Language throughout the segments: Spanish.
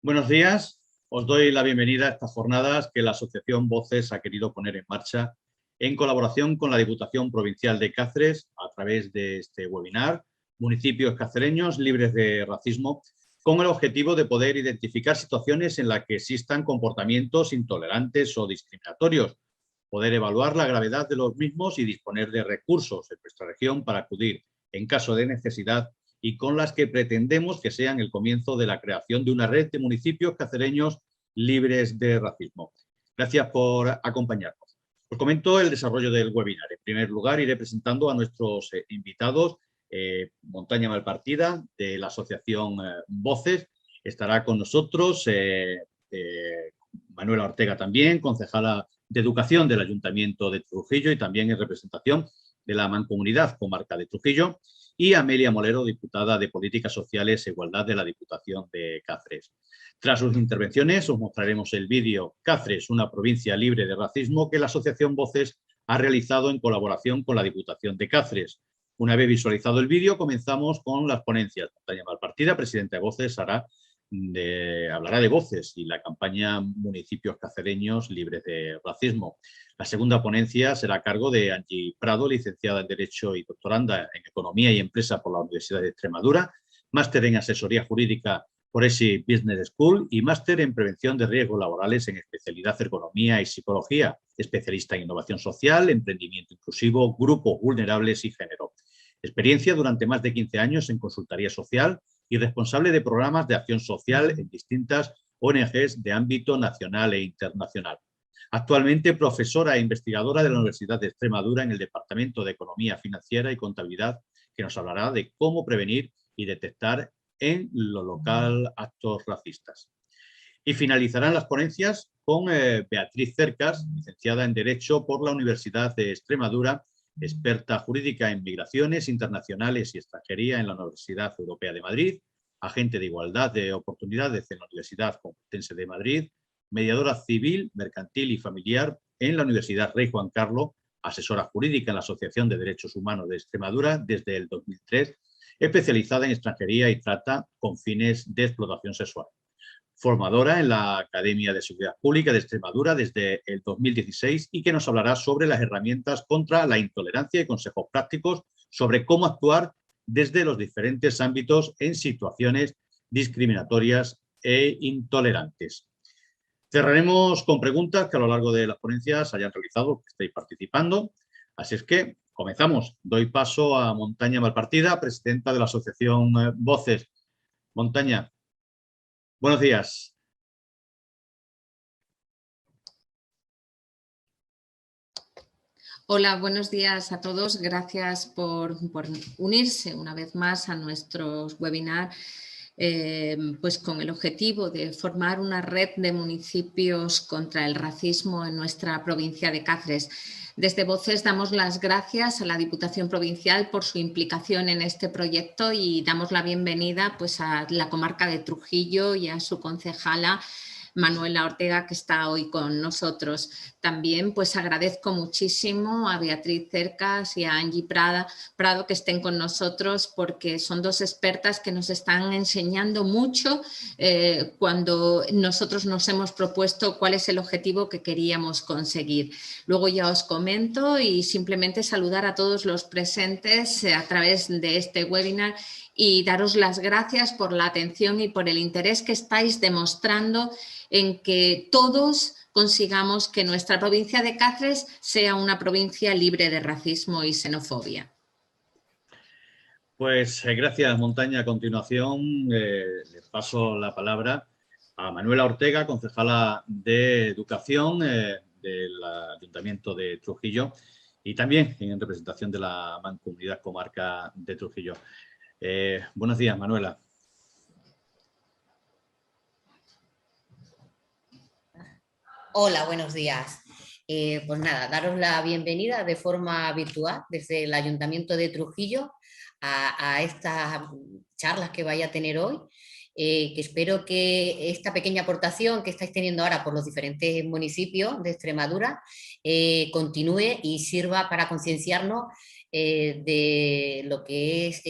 Buenos días, os doy la bienvenida a estas jornadas que la Asociación Voces ha querido poner en marcha en colaboración con la Diputación Provincial de Cáceres a través de este webinar, Municipios Cacereños Libres de Racismo, con el objetivo de poder identificar situaciones en las que existan comportamientos intolerantes o discriminatorios, poder evaluar la gravedad de los mismos y disponer de recursos en nuestra región para acudir en caso de necesidad y con las que pretendemos que sean el comienzo de la creación de una red de municipios cacereños libres de racismo. Gracias por acompañarnos. Os comento el desarrollo del webinar. En primer lugar, iré presentando a nuestros invitados. Montaña Malpartida, de la Asociación Voces. Estará con nosotros Manuela Ortega también, concejala de Educación del Ayuntamiento de Trujillo y también en representación de la Mancomunidad Comarca de Trujillo, y Amelia Molero, diputada de Políticas Sociales e Igualdad de la Diputación de Cáceres. Tras sus intervenciones os mostraremos el vídeo Cáceres, una provincia libre de racismo, que la Asociación Voces ha realizado en colaboración con la Diputación de Cáceres. Una vez visualizado el vídeo, comenzamos con las ponencias. Montaña Malpartida, presidenta de Voces, hablará de Voces y la campaña Municipios Cacereños Libres de Racismo. La segunda ponencia será a cargo de Angie Prado, licenciada en Derecho y doctoranda en Economía y Empresa por la Universidad de Extremadura, máster en Asesoría Jurídica por ESI Business School y máster en Prevención de Riesgos Laborales en especialidad Ergonomía y Psicología, especialista en Innovación Social, Emprendimiento Inclusivo, Grupos Vulnerables y Género. Experiencia durante más de 15 años en consultoría social y responsable de programas de acción social en distintas ONGs de ámbito nacional e internacional. Actualmente profesora e investigadora de la Universidad de Extremadura en el Departamento de Economía Financiera y Contabilidad, que nos hablará de cómo prevenir y detectar en lo local actos racistas. Y finalizarán las ponencias con Beatriz Cercas, licenciada en Derecho por la Universidad de Extremadura, experta jurídica en migraciones internacionales y extranjería en la Universidad Europea de Madrid, agente de igualdad de oportunidades en la Universidad Complutense de Madrid, mediadora civil, mercantil y familiar en la Universidad Rey Juan Carlos, asesora jurídica en la Asociación de Derechos Humanos de Extremadura desde el 2003, especializada en extranjería y trata con fines de explotación sexual. Formadora en la Academia de Seguridad Pública de Extremadura desde el 2016 y que nos hablará sobre las herramientas contra la intolerancia y consejos prácticos sobre cómo actuar desde los diferentes ámbitos en situaciones discriminatorias e intolerantes. Cerraremos con preguntas que a lo largo de las ponencias hayan realizado, que estéis participando. Así es que comenzamos. Doy paso a Montaña Malpartida, presidenta de la Asociación Voces. Montaña, buenos días. Hola, buenos días a todos. Gracias por unirse una vez más a nuestros webinars, pues con el objetivo de formar una red de municipios contra el racismo en nuestra provincia de Cáceres. Desde Voces damos las gracias a la Diputación Provincial por su implicación en este proyecto y damos la bienvenida pues, a la comarca de Trujillo y a su concejala Manuela Ortega, que está hoy con nosotros. También pues agradezco muchísimo a Beatriz Cercas y a Angie Prado que estén con nosotros, porque son dos expertas que nos están enseñando mucho cuando nosotros nos hemos propuesto cuál es el objetivo que queríamos conseguir. Luego ya os comento, y simplemente saludar a todos los presentes a través de este webinar y daros las gracias por la atención y por el interés que estáis demostrando en que todos consigamos que nuestra provincia de Cáceres sea una provincia libre de racismo y xenofobia. Pues gracias, Montaña. A continuación le paso la palabra a Manuela Ortega, concejala de Educación del Ayuntamiento de Trujillo y también en representación de la Mancomunidad Comarca de Trujillo. Buenos días, Manuela. Hola, buenos días. Pues nada, daros la bienvenida de forma virtual desde el Ayuntamiento de Trujillo a estas charlas que vaya a tener hoy, que espero que esta pequeña aportación que estáis teniendo ahora por los diferentes municipios de Extremadura continúe y sirva para concienciarnos de lo que es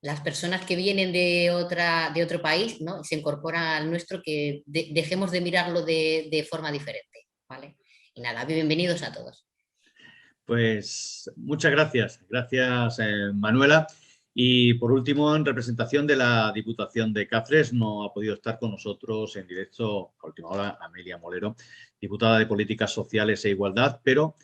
las personas que vienen de otro país, ¿no?, y se incorporan al nuestro, que dejemos de mirarlo de forma diferente, ¿vale? Y nada, bienvenidos a todos. Pues muchas gracias. Gracias, Manuela. Y por último, en representación de la Diputación de Cáceres, no ha podido estar con nosotros en directo a última hora Amelia Molero, diputada de Políticas Sociales e Igualdad, pero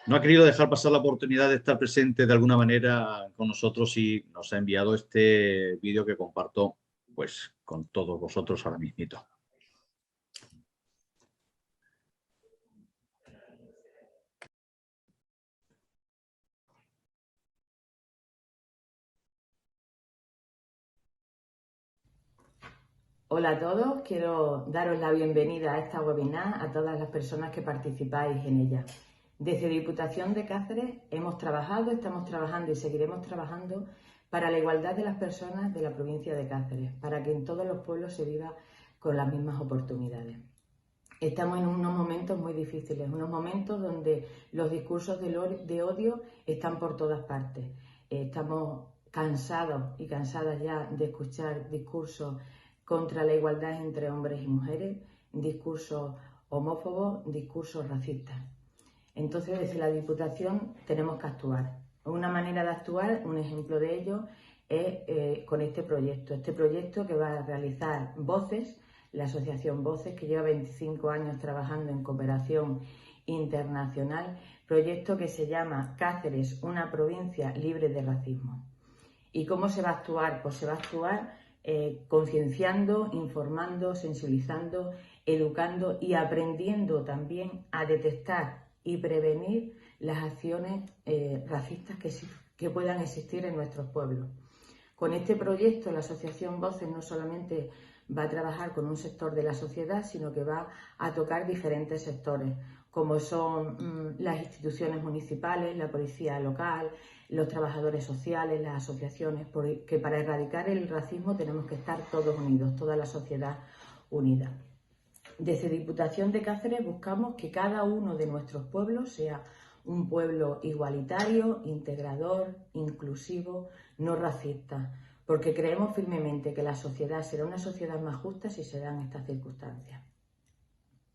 no ha querido dejar pasar la oportunidad de estar presente de alguna manera con nosotros y nos ha enviado este vídeo que comparto pues con todos vosotros ahora mismo. Hola a todos, quiero daros la bienvenida a esta webinar a todas las personas que participáis en ella. Desde Diputación de Cáceres hemos trabajado, estamos trabajando y seguiremos trabajando para la igualdad de las personas de la provincia de Cáceres, para que en todos los pueblos se viva con las mismas oportunidades. Estamos en unos momentos muy difíciles, unos momentos donde los discursos de odio están por todas partes. Estamos cansados y cansadas ya de escuchar discursos contra la igualdad entre hombres y mujeres, discursos homófobos, discursos racistas. Entonces, desde la Diputación tenemos que actuar. Una manera de actuar, un ejemplo de ello, es con este proyecto que va a realizar Voces, la asociación Voces, que lleva 25 años trabajando en cooperación internacional, proyecto que se llama Cáceres, una provincia libre de racismo. ¿Y cómo se va a actuar? Pues se va a actuar concienciando, informando, sensibilizando, educando y aprendiendo también a detectar y prevenir las acciones racistas que puedan existir en nuestros pueblos. Con este proyecto, la Asociación Voces no solamente va a trabajar con un sector de la sociedad, sino que va a tocar diferentes sectores, como son las instituciones municipales, la policía local, los trabajadores sociales, las asociaciones, porque para erradicar el racismo tenemos que estar todos unidos, toda la sociedad unida. Desde Diputación de Cáceres buscamos que cada uno de nuestros pueblos sea un pueblo igualitario, integrador, inclusivo, no racista, porque creemos firmemente que la sociedad será una sociedad más justa si se dan estas circunstancias.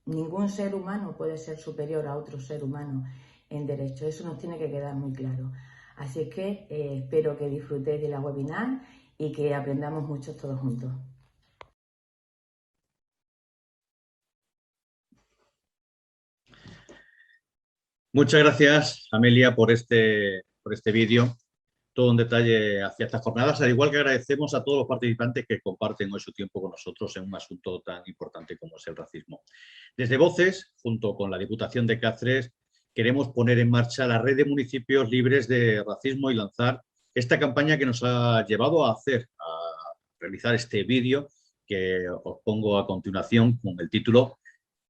Ningún ser humano puede ser superior a otro ser humano en derecho, eso nos tiene que quedar muy claro. Así es que espero que disfrutéis de la webinar y que aprendamos mucho todos juntos. Muchas gracias, Amelia, por este vídeo. Todo un detalle hacia estas jornadas, al igual que agradecemos a todos los participantes que comparten hoy su tiempo con nosotros en un asunto tan importante como es el racismo. Desde Voces, junto con la Diputación de Cáceres, queremos poner en marcha la red de municipios libres de racismo y lanzar esta campaña que nos ha llevado a realizar este vídeo que os pongo a continuación con el título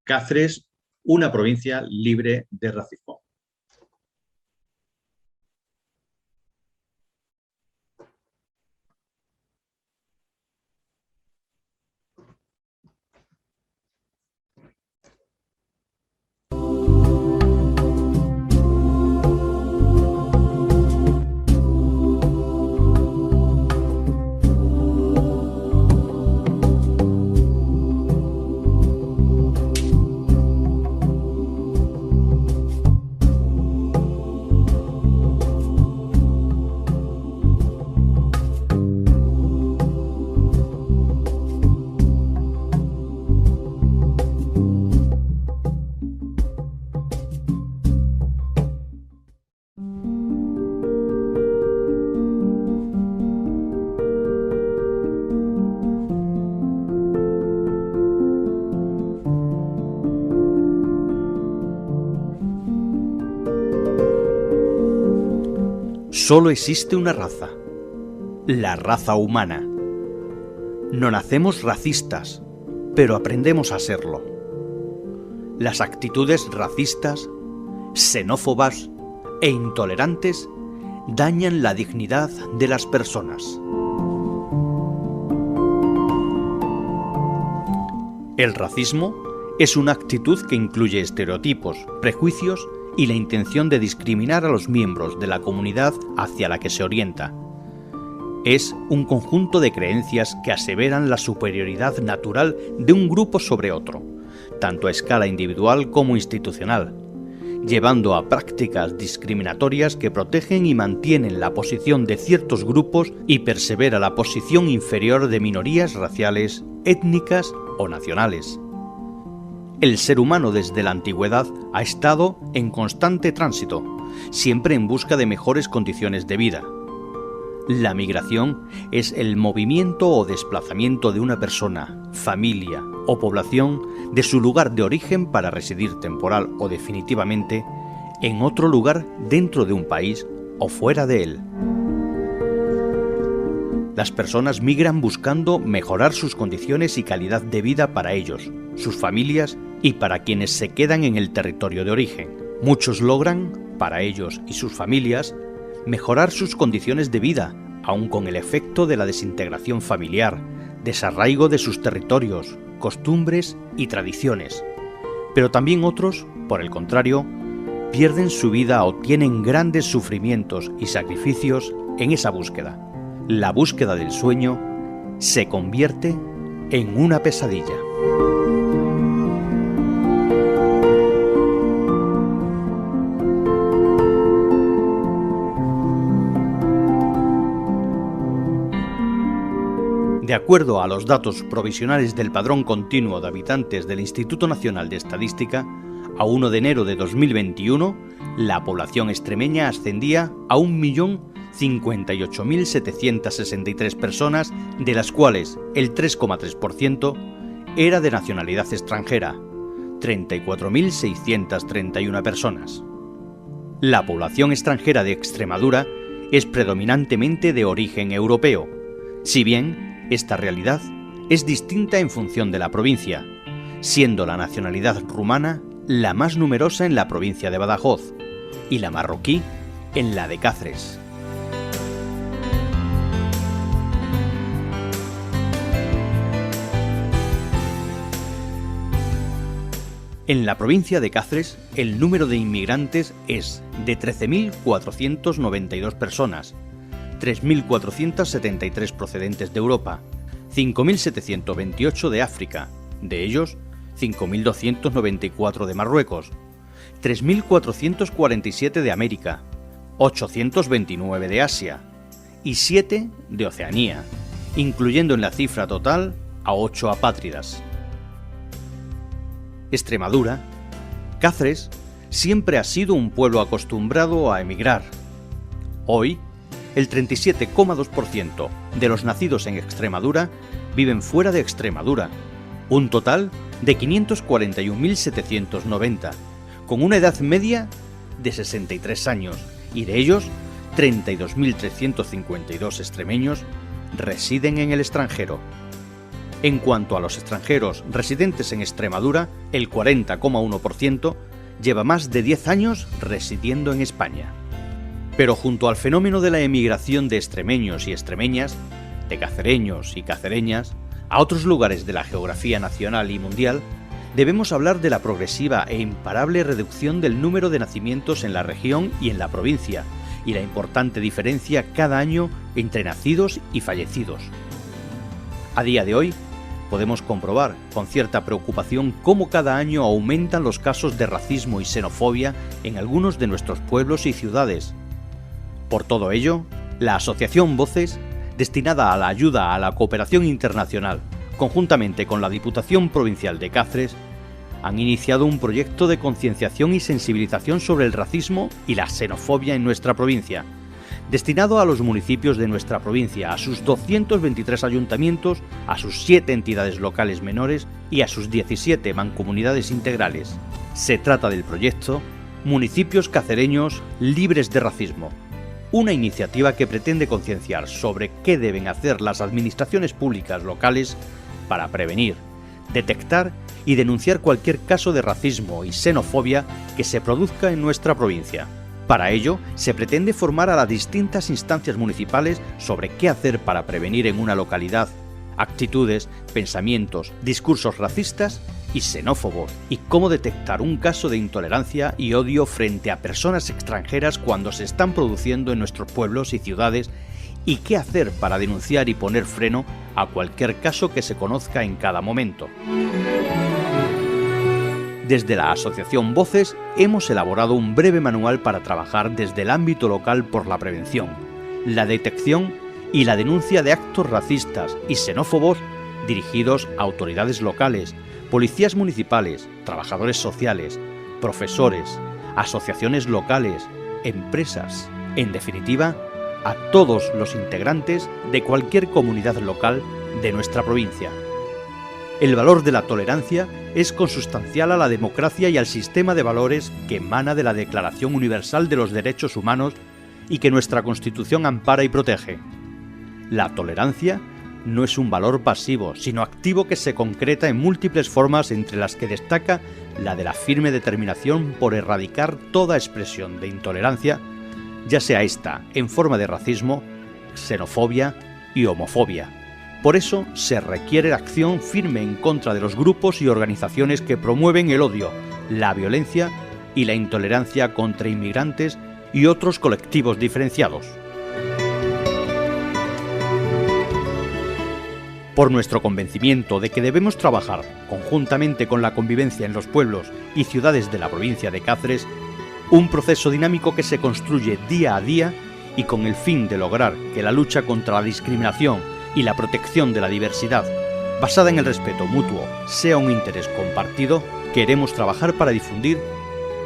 Cáceres, una provincia libre de racismo. Solo existe una raza, la raza humana. No nacemos racistas, pero aprendemos a serlo. Las actitudes racistas, xenófobas e intolerantes dañan la dignidad de las personas. El racismo es una actitud que incluye estereotipos, prejuicios y la intención de discriminar a los miembros de la comunidad hacia la que se orienta. Es un conjunto de creencias que aseveran la superioridad natural de un grupo sobre otro, tanto a escala individual como institucional, llevando a prácticas discriminatorias que protegen y mantienen la posición de ciertos grupos y persevera la posición inferior de minorías raciales, étnicas o nacionales. El ser humano desde la antigüedad ha estado en constante tránsito, siempre en busca de mejores condiciones de vida. La migración es el movimiento o desplazamiento de una persona, familia o población de su lugar de origen para residir temporal o definitivamente en otro lugar dentro de un país o fuera de él. Las personas migran buscando mejorar sus condiciones y calidad de vida para ellos, sus familias y para quienes se quedan en el territorio de origen. Muchos logran, para ellos y sus familias, mejorar sus condiciones de vida, aun con el efecto de la desintegración familiar, desarraigo de sus territorios, costumbres y tradiciones. Pero también otros, por el contrario, pierden su vida o tienen grandes sufrimientos y sacrificios en esa búsqueda. La búsqueda del sueño se convierte en una pesadilla. De acuerdo a los datos provisionales del Padrón Continuo de Habitantes del Instituto Nacional de Estadística, a 1 de enero de 2021, la población extremeña ascendía a 1.058.763 personas, de las cuales el 3,3% era de nacionalidad extranjera, 34.631 personas. La población extranjera de Extremadura es predominantemente de origen europeo, si bien esta realidad es distinta en función de la provincia, siendo la nacionalidad rumana la más numerosa en la provincia de Badajoz y la marroquí en la de Cáceres. En la provincia de Cáceres, el número de inmigrantes es de 13.492 personas, 3.473 procedentes de Europa, 5.728 de África, de ellos 5.294 de Marruecos, 3.447 de América, 829 de Asia y 7 de Oceanía, incluyendo en la cifra total a 8 apátridas. Extremadura, Cáceres, siempre ha sido un pueblo acostumbrado a emigrar. Hoy, el 37,2% de los nacidos en Extremadura viven fuera de Extremadura, un total de 541.790, con una edad media de 63 años, y de ellos 32.352 extremeños residen en el extranjero. En cuanto a los extranjeros residentes en Extremadura, el 40,1% lleva más de 10 años residiendo en España. Pero junto al fenómeno de la emigración de extremeños y extremeñas, de cacereños y cacereñas, a otros lugares de la geografía nacional y mundial, debemos hablar de la progresiva e imparable reducción del número de nacimientos en la región y en la provincia, y la importante diferencia cada año entre nacidos y fallecidos. A día de hoy, podemos comprobar con cierta preocupación cómo cada año aumentan los casos de racismo y xenofobia en algunos de nuestros pueblos y ciudades. Por todo ello, la Asociación Voces, destinada a la ayuda a la cooperación internacional, conjuntamente con la Diputación Provincial de Cáceres, han iniciado un proyecto de concienciación y sensibilización sobre el racismo y la xenofobia en nuestra provincia, destinado a los municipios de nuestra provincia, a sus 223 ayuntamientos, a sus 7 entidades locales menores y a sus 17 mancomunidades integrales. Se trata del proyecto Municipios Cacereños Libres de Racismo, una iniciativa que pretende concienciar sobre qué deben hacer las administraciones públicas locales para prevenir, detectar y denunciar cualquier caso de racismo y xenofobia que se produzca en nuestra provincia. Para ello, se pretende formar a las distintas instancias municipales sobre qué hacer para prevenir en una localidad actitudes, pensamientos, discursos racistas y xenófobos, y cómo detectar un caso de intolerancia y odio frente a personas extranjeras cuando se están produciendo en nuestros pueblos y ciudades, y qué hacer para denunciar y poner freno a cualquier caso que se conozca en cada momento. Desde la Asociación Voces hemos elaborado un breve manual para trabajar desde el ámbito local por la prevención, la detección y la denuncia de actos racistas y xenófobos dirigidos a autoridades locales, policías municipales, trabajadores sociales, profesores, asociaciones locales, empresas, en definitiva, a todos los integrantes de cualquier comunidad local de nuestra provincia. El valor de la tolerancia es consustancial a la democracia y al sistema de valores que emana de la Declaración Universal de los Derechos Humanos y que nuestra Constitución ampara y protege. La tolerancia no es un valor pasivo, sino activo que se concreta en múltiples formas, entre las que destaca la de la firme determinación por erradicar toda expresión de intolerancia, ya sea esta en forma de racismo, xenofobia y homofobia. Por eso se requiere acción firme en contra de los grupos y organizaciones que promueven el odio, la violencia y la intolerancia contra inmigrantes y otros colectivos diferenciados. Por nuestro convencimiento de que debemos trabajar conjuntamente con la convivencia en los pueblos y ciudades de la provincia de Cáceres, un proceso dinámico que se construye día a día y con el fin de lograr que la lucha contra la discriminación y la protección de la diversidad, basada en el respeto mutuo, sea un interés compartido, queremos trabajar para difundir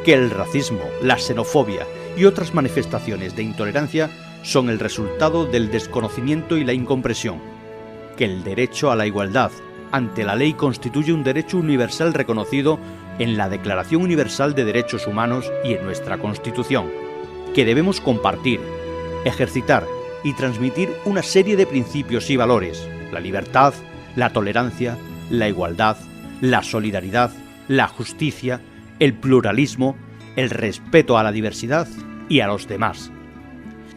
que el racismo, la xenofobia y otras manifestaciones de intolerancia son el resultado del desconocimiento y la incomprensión, que el derecho a la igualdad ante la ley constituye un derecho universal reconocido en la Declaración Universal de Derechos Humanos y en nuestra Constitución, que debemos compartir, ejercitar y transmitir una serie de principios y valores: la libertad, la tolerancia, la igualdad, la solidaridad, la justicia, el pluralismo, el respeto a la diversidad y a los demás.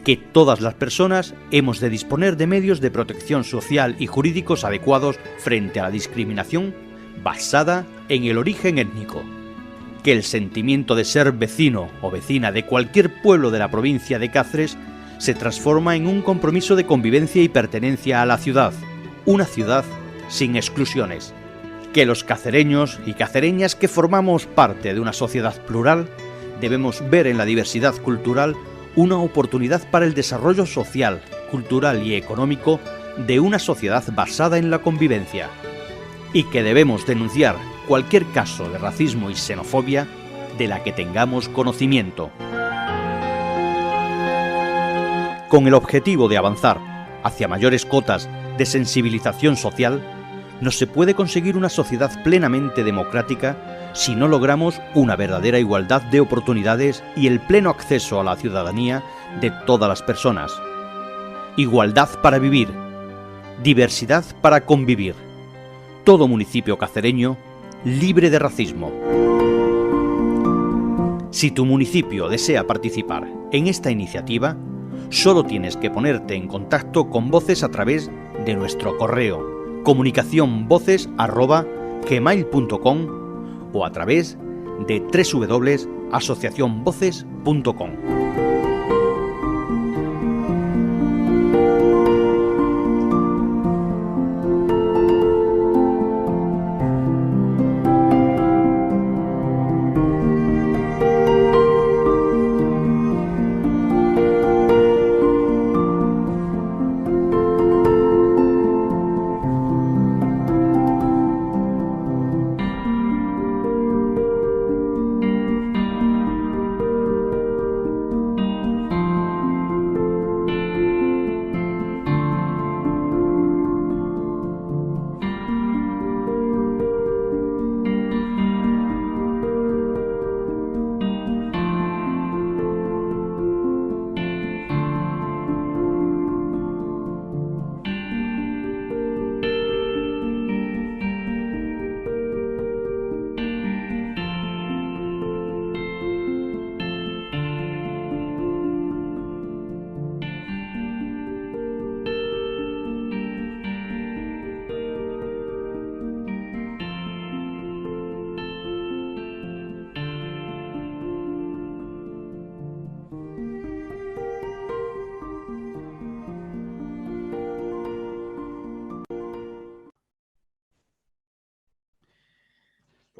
Que todas las personas hemos de disponer de medios de protección social y jurídicos adecuados frente a la discriminación basada en el origen étnico. Que el sentimiento de ser vecino o vecina de cualquier pueblo de la provincia de Cáceres se transforma en un compromiso de convivencia y pertenencia a la ciudad, una ciudad sin exclusiones. Que los cacereños y cacereñas que formamos parte de una sociedad plural debemos ver en la diversidad cultural una oportunidad para el desarrollo social, cultural y económico de una sociedad basada en la convivencia. Y que debemos denunciar cualquier caso de racismo y xenofobia de la que tengamos conocimiento. Con el objetivo de avanzar hacia mayores cotas de sensibilización social, no se puede conseguir una sociedad plenamente democrática si no logramos una verdadera igualdad de oportunidades y el pleno acceso a la ciudadanía de todas las personas. Igualdad para vivir, diversidad para convivir. Todo municipio cacereño libre de racismo. Si tu municipio desea participar en esta iniciativa, solo tienes que ponerte en contacto con Voces a través de nuestro correo comunicacionvoces@gmail.com o a través de www.asociacionvoces.com.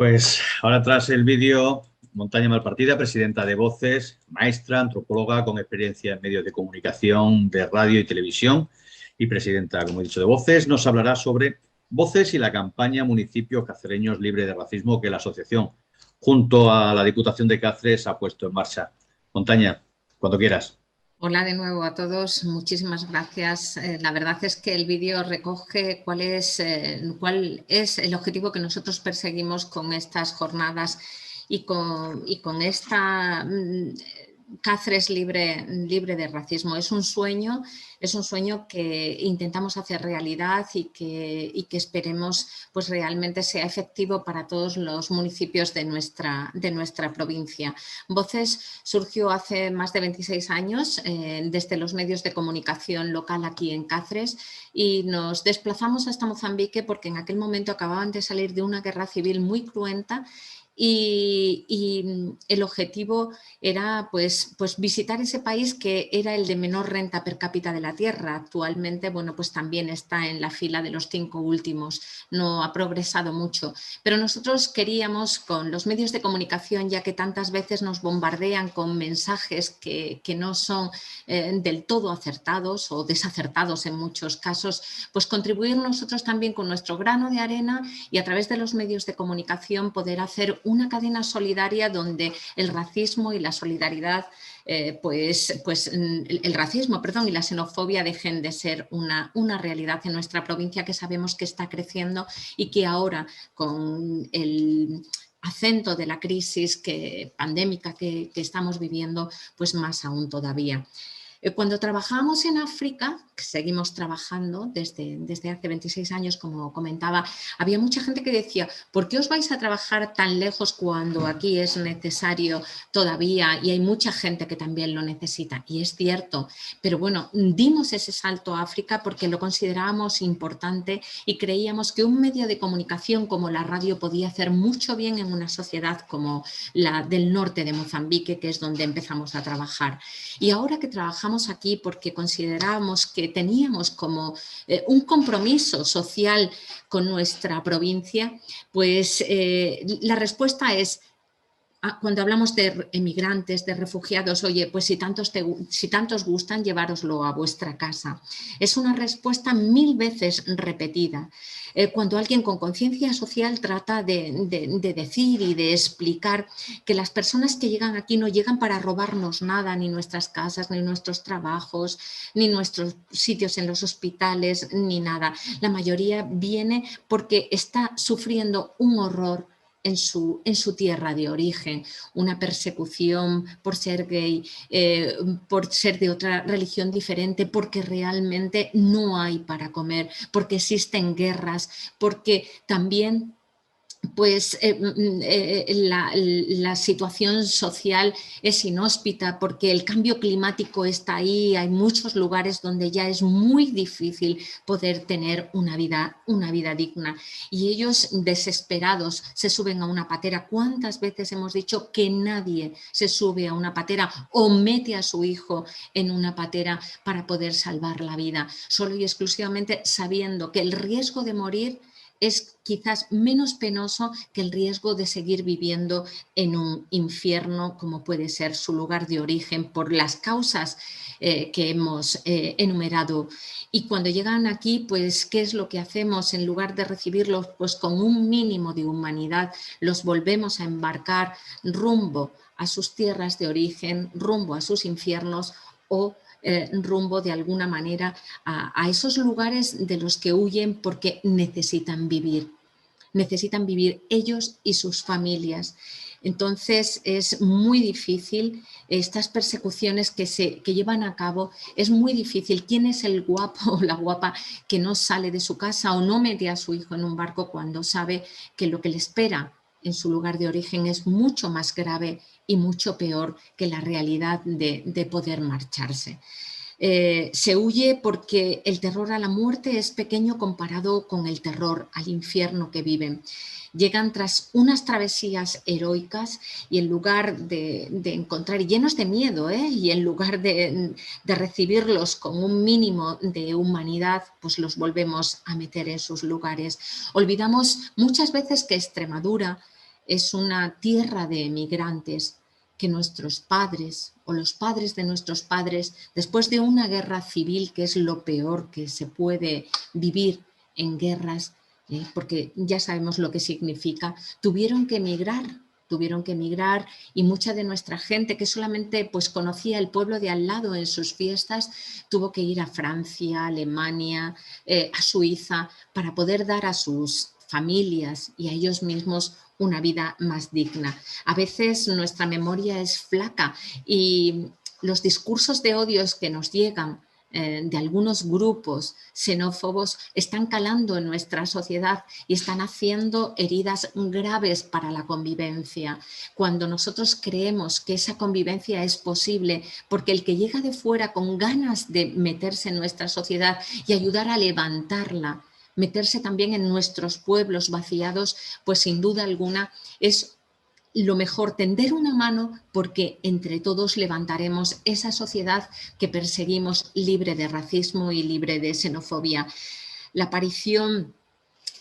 Pues ahora tras el vídeo, Montaña Malpartida, presidenta de Voces, maestra, antropóloga con experiencia en medios de comunicación, de radio y televisión y presidenta, como he dicho, de Voces, nos hablará sobre Voces y la campaña Municipios Cacereños Libre de Racismo que la asociación, junto a la Diputación de Cáceres, ha puesto en marcha. Montaña, cuando quieras. Hola de nuevo a todos, muchísimas gracias. La verdad es que el vídeo recoge cuál es el objetivo que nosotros perseguimos con estas jornadas y con esta Cáceres libre de racismo. Es un sueño que intentamos hacer realidad y que esperemos pues realmente sea efectivo para todos los municipios de nuestra provincia. Voces surgió hace más de 26 años desde los medios de comunicación local aquí en Cáceres y nos desplazamos hasta Mozambique porque en aquel momento acababan de salir de una guerra civil muy cruenta. Y el objetivo era pues visitar ese país que era el de menor renta per cápita de la tierra. Actualmente, bueno, pues también está en la fila de los 5 últimos, no ha progresado mucho. Pero nosotros queríamos, con los medios de comunicación, ya que tantas veces nos bombardean con mensajes que no son del todo acertados o desacertados en muchos casos, pues contribuir nosotros también con nuestro grano de arena y a través de los medios de comunicación poder hacer una cadena solidaria donde el racismo y la solidaridad, el racismo, y la xenofobia dejen de ser una realidad en nuestra provincia que sabemos que está creciendo y que ahora con el acento de la crisis pandémica que estamos viviendo, pues más aún todavía. Cuando trabajamos en África, que seguimos trabajando desde hace 26 años, como comentaba, había mucha gente que decía, ¿por qué os vais a trabajar tan lejos cuando aquí es necesario todavía y hay mucha gente que también lo necesita? Y es cierto, pero bueno, dimos ese salto a África porque lo considerábamos importante y creíamos que un medio de comunicación como la radio podía hacer mucho bien en una sociedad como la del norte de Mozambique, que es donde empezamos a trabajar. Y ahora que trabajamos aquí porque considerábamos que teníamos como un compromiso social con nuestra provincia, pues la respuesta es, cuando hablamos de emigrantes, de refugiados, oye, pues si tantos gustan, llevároslo a vuestra casa. Es una respuesta 1000 veces repetida. Cuando alguien con conciencia social trata de decir y de explicar que las personas que llegan aquí no llegan para robarnos nada, ni nuestras casas, ni nuestros trabajos, ni nuestros sitios en los hospitales, ni nada. La mayoría viene porque está sufriendo un horror en su tierra de origen, una persecución por ser gay, por ser de otra religión diferente, porque realmente no hay para comer, porque existen guerras, porque también pues la situación social es inhóspita porque el cambio climático está ahí, hay muchos lugares donde ya es muy difícil poder tener una vida digna y ellos desesperados se suben a una patera. ¿Cuántas veces hemos dicho que nadie se sube a una patera o mete a su hijo en una patera para poder salvar la vida? Solo y exclusivamente sabiendo que el riesgo de morir es quizás menos penoso que el riesgo de seguir viviendo en un infierno como puede ser su lugar de origen por las causas que hemos enumerado. Y cuando llegan aquí, pues, ¿qué es lo que hacemos? En lugar de recibirlos pues, con un mínimo de humanidad, los volvemos a embarcar rumbo a sus tierras de origen, rumbo a sus infiernos o rumbo de alguna manera a esos lugares de los que huyen porque necesitan vivir ellos y sus familias. Entonces es muy difícil estas persecuciones que llevan a cabo, es muy difícil. ¿Quién es el guapo o la guapa que no sale de su casa o no mete a su hijo en un barco cuando sabe que lo que le espera en su lugar de origen es mucho más grave y mucho peor que la realidad de poder marcharse? Se huye porque el terror a la muerte es pequeño comparado con el terror al infierno que viven. Llegan tras unas travesías heroicas y en lugar de encontrar, llenos de miedo, y en lugar de recibirlos con un mínimo de humanidad, pues los volvemos a meter en sus lugares. Olvidamos muchas veces que Extremadura es una tierra de emigrantes, que nuestros padres o los padres de nuestros padres, después de una guerra civil, que es lo peor que se puede vivir en guerras, porque ya sabemos lo que significa, tuvieron que emigrar y mucha de nuestra gente que solamente pues conocía el pueblo de al lado en sus fiestas, tuvo que ir a Francia, a Alemania, a Suiza, para poder dar a sus familias y a ellos mismos una vida más digna. A veces nuestra memoria es flaca y los discursos de odios que nos llegan de algunos grupos xenófobos están calando en nuestra sociedad y están haciendo heridas graves para la convivencia. Cuando nosotros creemos que esa convivencia es posible, porque el que llega de fuera con ganas de meterse en nuestra sociedad y ayudar a levantarla, meterse también en nuestros pueblos vaciados, pues sin duda alguna es lo mejor, tender una mano, porque entre todos levantaremos esa sociedad que perseguimos, libre de racismo y libre de xenofobia. La aparición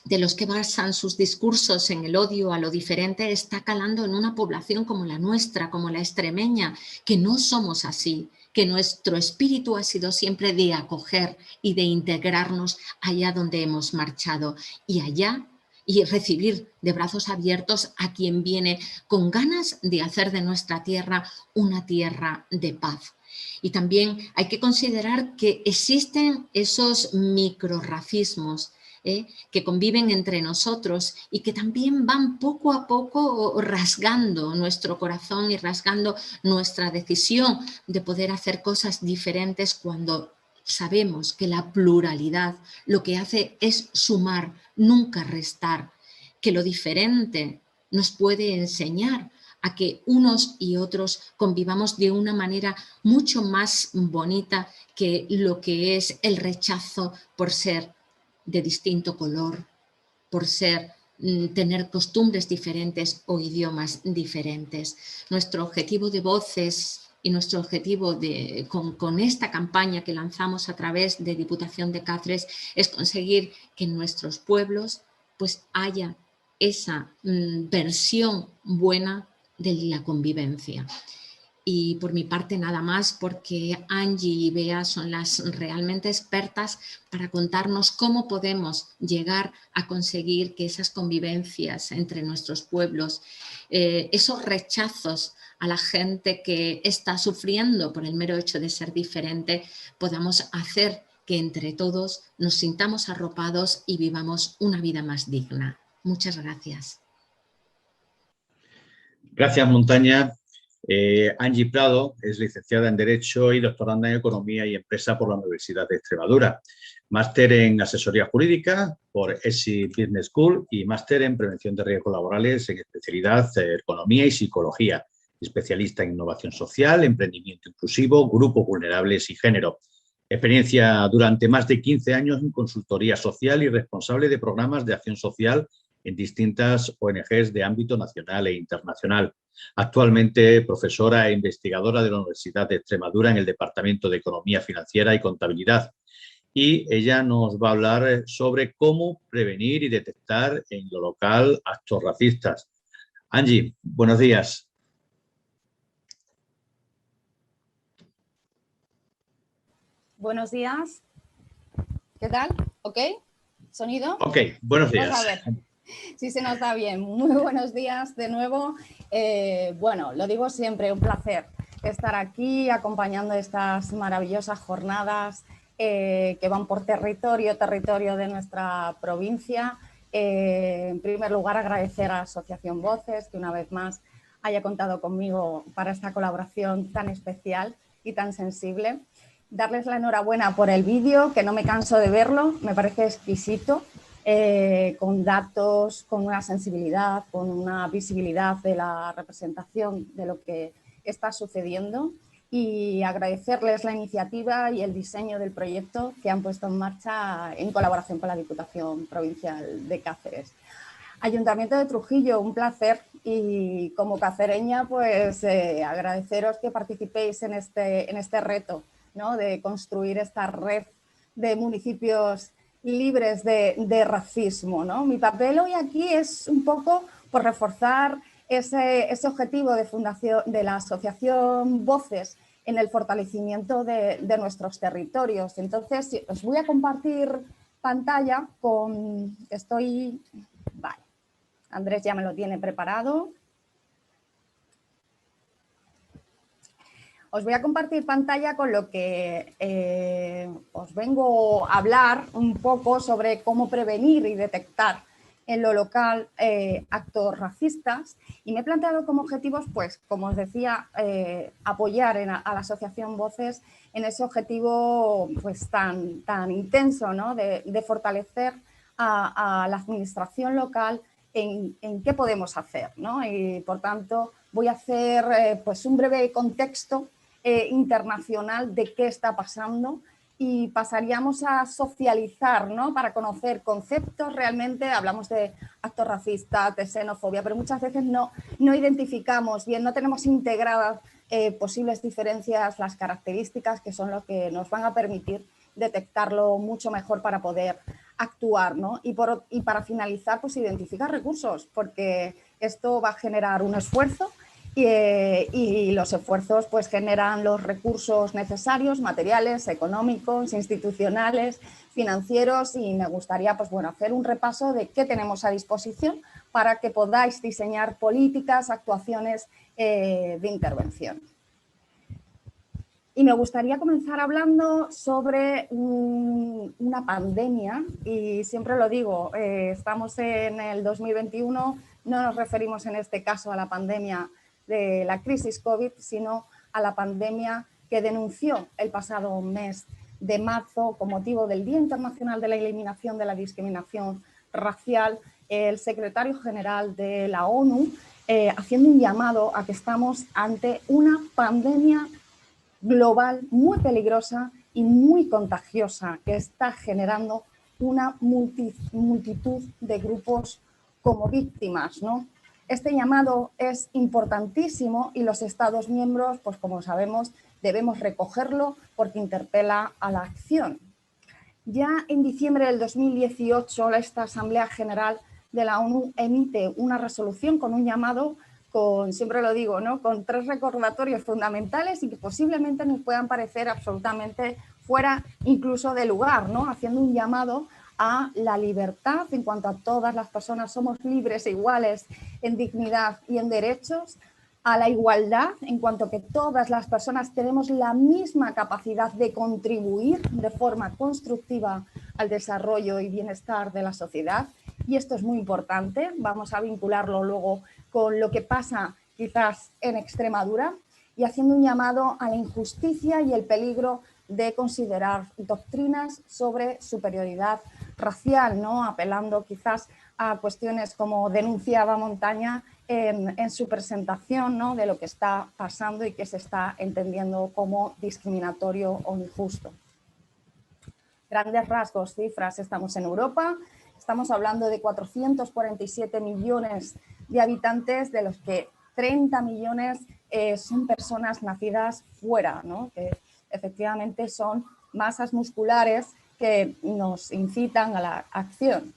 de los que basan sus discursos en el odio a lo diferente está calando en una población como la nuestra, como la extremeña, que no somos así, que nuestro espíritu ha sido siempre de acoger y de integrarnos allá donde hemos marchado y allá y recibir de brazos abiertos a quien viene con ganas de hacer de nuestra tierra una tierra de paz. Y también hay que considerar que existen esos microrracismos que conviven entre nosotros y que también van poco a poco rasgando nuestro corazón y rasgando nuestra decisión de poder hacer cosas diferentes cuando sabemos que la pluralidad lo que hace es sumar, nunca restar, que lo diferente nos puede enseñar a que unos y otros convivamos de una manera mucho más bonita que lo que es el rechazo por ser de distinto color, por tener costumbres diferentes o idiomas diferentes. Nuestro objetivo de Voces y nuestro objetivo con esta campaña que lanzamos a través de Diputación de Cáceres es conseguir que en nuestros pueblos pues haya esa versión buena de la convivencia. Y por mi parte nada más, porque Angie y Bea son las realmente expertas para contarnos cómo podemos llegar a conseguir que esas convivencias entre nuestros pueblos, esos rechazos a la gente que está sufriendo por el mero hecho de ser diferente, podamos hacer que entre todos nos sintamos arropados y vivamos una vida más digna. Muchas gracias. Gracias, Montaña. Angie Prado es licenciada en Derecho y doctoranda en Economía y Empresa por la Universidad de Extremadura. Máster en Asesoría Jurídica por ESI Business School y máster en Prevención de Riesgos Laborales en especialidad Economía y Psicología. Especialista en Innovación Social, Emprendimiento Inclusivo, Grupos Vulnerables y Género. Experiencia durante más de 15 años en consultoría social y responsable de programas de acción social en distintas ONGs de ámbito nacional e internacional. Actualmente profesora e investigadora de la Universidad de Extremadura en el Departamento de Economía Financiera y Contabilidad. Y ella nos va a hablar sobre cómo prevenir y detectar en lo local actos racistas. Angie, buenos días. Buenos días. ¿Qué tal? ¿Ok? ¿Sonido? Ok, buenos días. Vamos a ver si se nos da bien. Muy buenos días de nuevo. Bueno, lo digo siempre, un placer estar aquí acompañando estas maravillosas jornadas que van por territorio de nuestra provincia. En primer lugar, agradecer a la Asociación Voces que una vez más haya contado conmigo para esta colaboración tan especial y tan sensible. Darles la enhorabuena por el vídeo, que no me canso de verlo, me parece exquisito, con datos, con una sensibilidad, con una visibilidad de la representación de lo que está sucediendo, y agradecerles la iniciativa y el diseño del proyecto que han puesto en marcha en colaboración con la Diputación Provincial de Cáceres. Ayuntamiento de Trujillo, un placer, y como cacereña pues agradeceros que participéis en este reto, ¿no?, de construir esta red de municipios libres de racismo, ¿no? Mi papel hoy aquí es un poco por reforzar ese objetivo de la asociación Voces en el fortalecimiento de nuestros territorios. Entonces, os voy a compartir pantalla con... Vale, Andrés ya me lo tiene preparado. Os voy a compartir pantalla con lo que os vengo a hablar un poco sobre cómo prevenir y detectar en lo local actos racistas, y me he planteado como objetivos, pues como os decía, apoyar a la Asociación Voces en ese objetivo pues tan intenso, ¿no? de fortalecer a la administración local en qué podemos hacer, ¿no? Y por tanto voy a hacer pues un breve contexto internacional de qué está pasando, y pasaríamos a socializar, ¿no? Para conocer conceptos. Realmente hablamos de actos racistas, de xenofobia, pero muchas veces no identificamos bien, no tenemos integradas posibles diferencias, las características que son lo que nos van a permitir detectarlo mucho mejor para poder actuar, ¿no? Y para finalizar, pues identificar recursos, porque esto va a generar un esfuerzo. Y los esfuerzos pues generan los recursos necesarios, materiales, económicos, institucionales, financieros, y me gustaría pues, bueno, hacer un repaso de qué tenemos a disposición para que podáis diseñar políticas, actuaciones de intervención. Y me gustaría comenzar hablando sobre una pandemia, y siempre lo digo, estamos en el 2021, no nos referimos en este caso a la pandemia de la crisis COVID, sino a la pandemia que denunció el pasado mes de marzo con motivo del Día Internacional de la Eliminación de la Discriminación Racial, el secretario general de la ONU, haciendo un llamado a que estamos ante una pandemia global muy peligrosa y muy contagiosa, que está generando una multitud de grupos como víctimas, ¿no? Este llamado es importantísimo y los Estados miembros, pues como sabemos, debemos recogerlo porque interpela a la acción. Ya en diciembre del 2018, esta Asamblea General de la ONU emite una resolución con un llamado, siempre lo digo, ¿no? Con 3 recordatorios fundamentales y que posiblemente nos puedan parecer absolutamente fuera incluso de lugar, ¿no? Haciendo un llamado a la libertad en cuanto a todas las personas somos libres e iguales en dignidad y en derechos, a la igualdad en cuanto a que todas las personas tenemos la misma capacidad de contribuir de forma constructiva al desarrollo y bienestar de la sociedad, y esto es muy importante, vamos a vincularlo luego con lo que pasa quizás en Extremadura, y haciendo un llamado a la injusticia y el peligro de considerar doctrinas sobre superioridad racial, ¿no? Apelando quizás a cuestiones como denunciaba Montaña en su presentación, ¿no? De lo que está pasando y que se está entendiendo como discriminatorio o injusto. Grandes rasgos, cifras, estamos en Europa, estamos hablando de 447 millones de habitantes, de los que 30 millones son personas nacidas fuera, ¿no? Que efectivamente son masas musculares que nos incitan a la acción.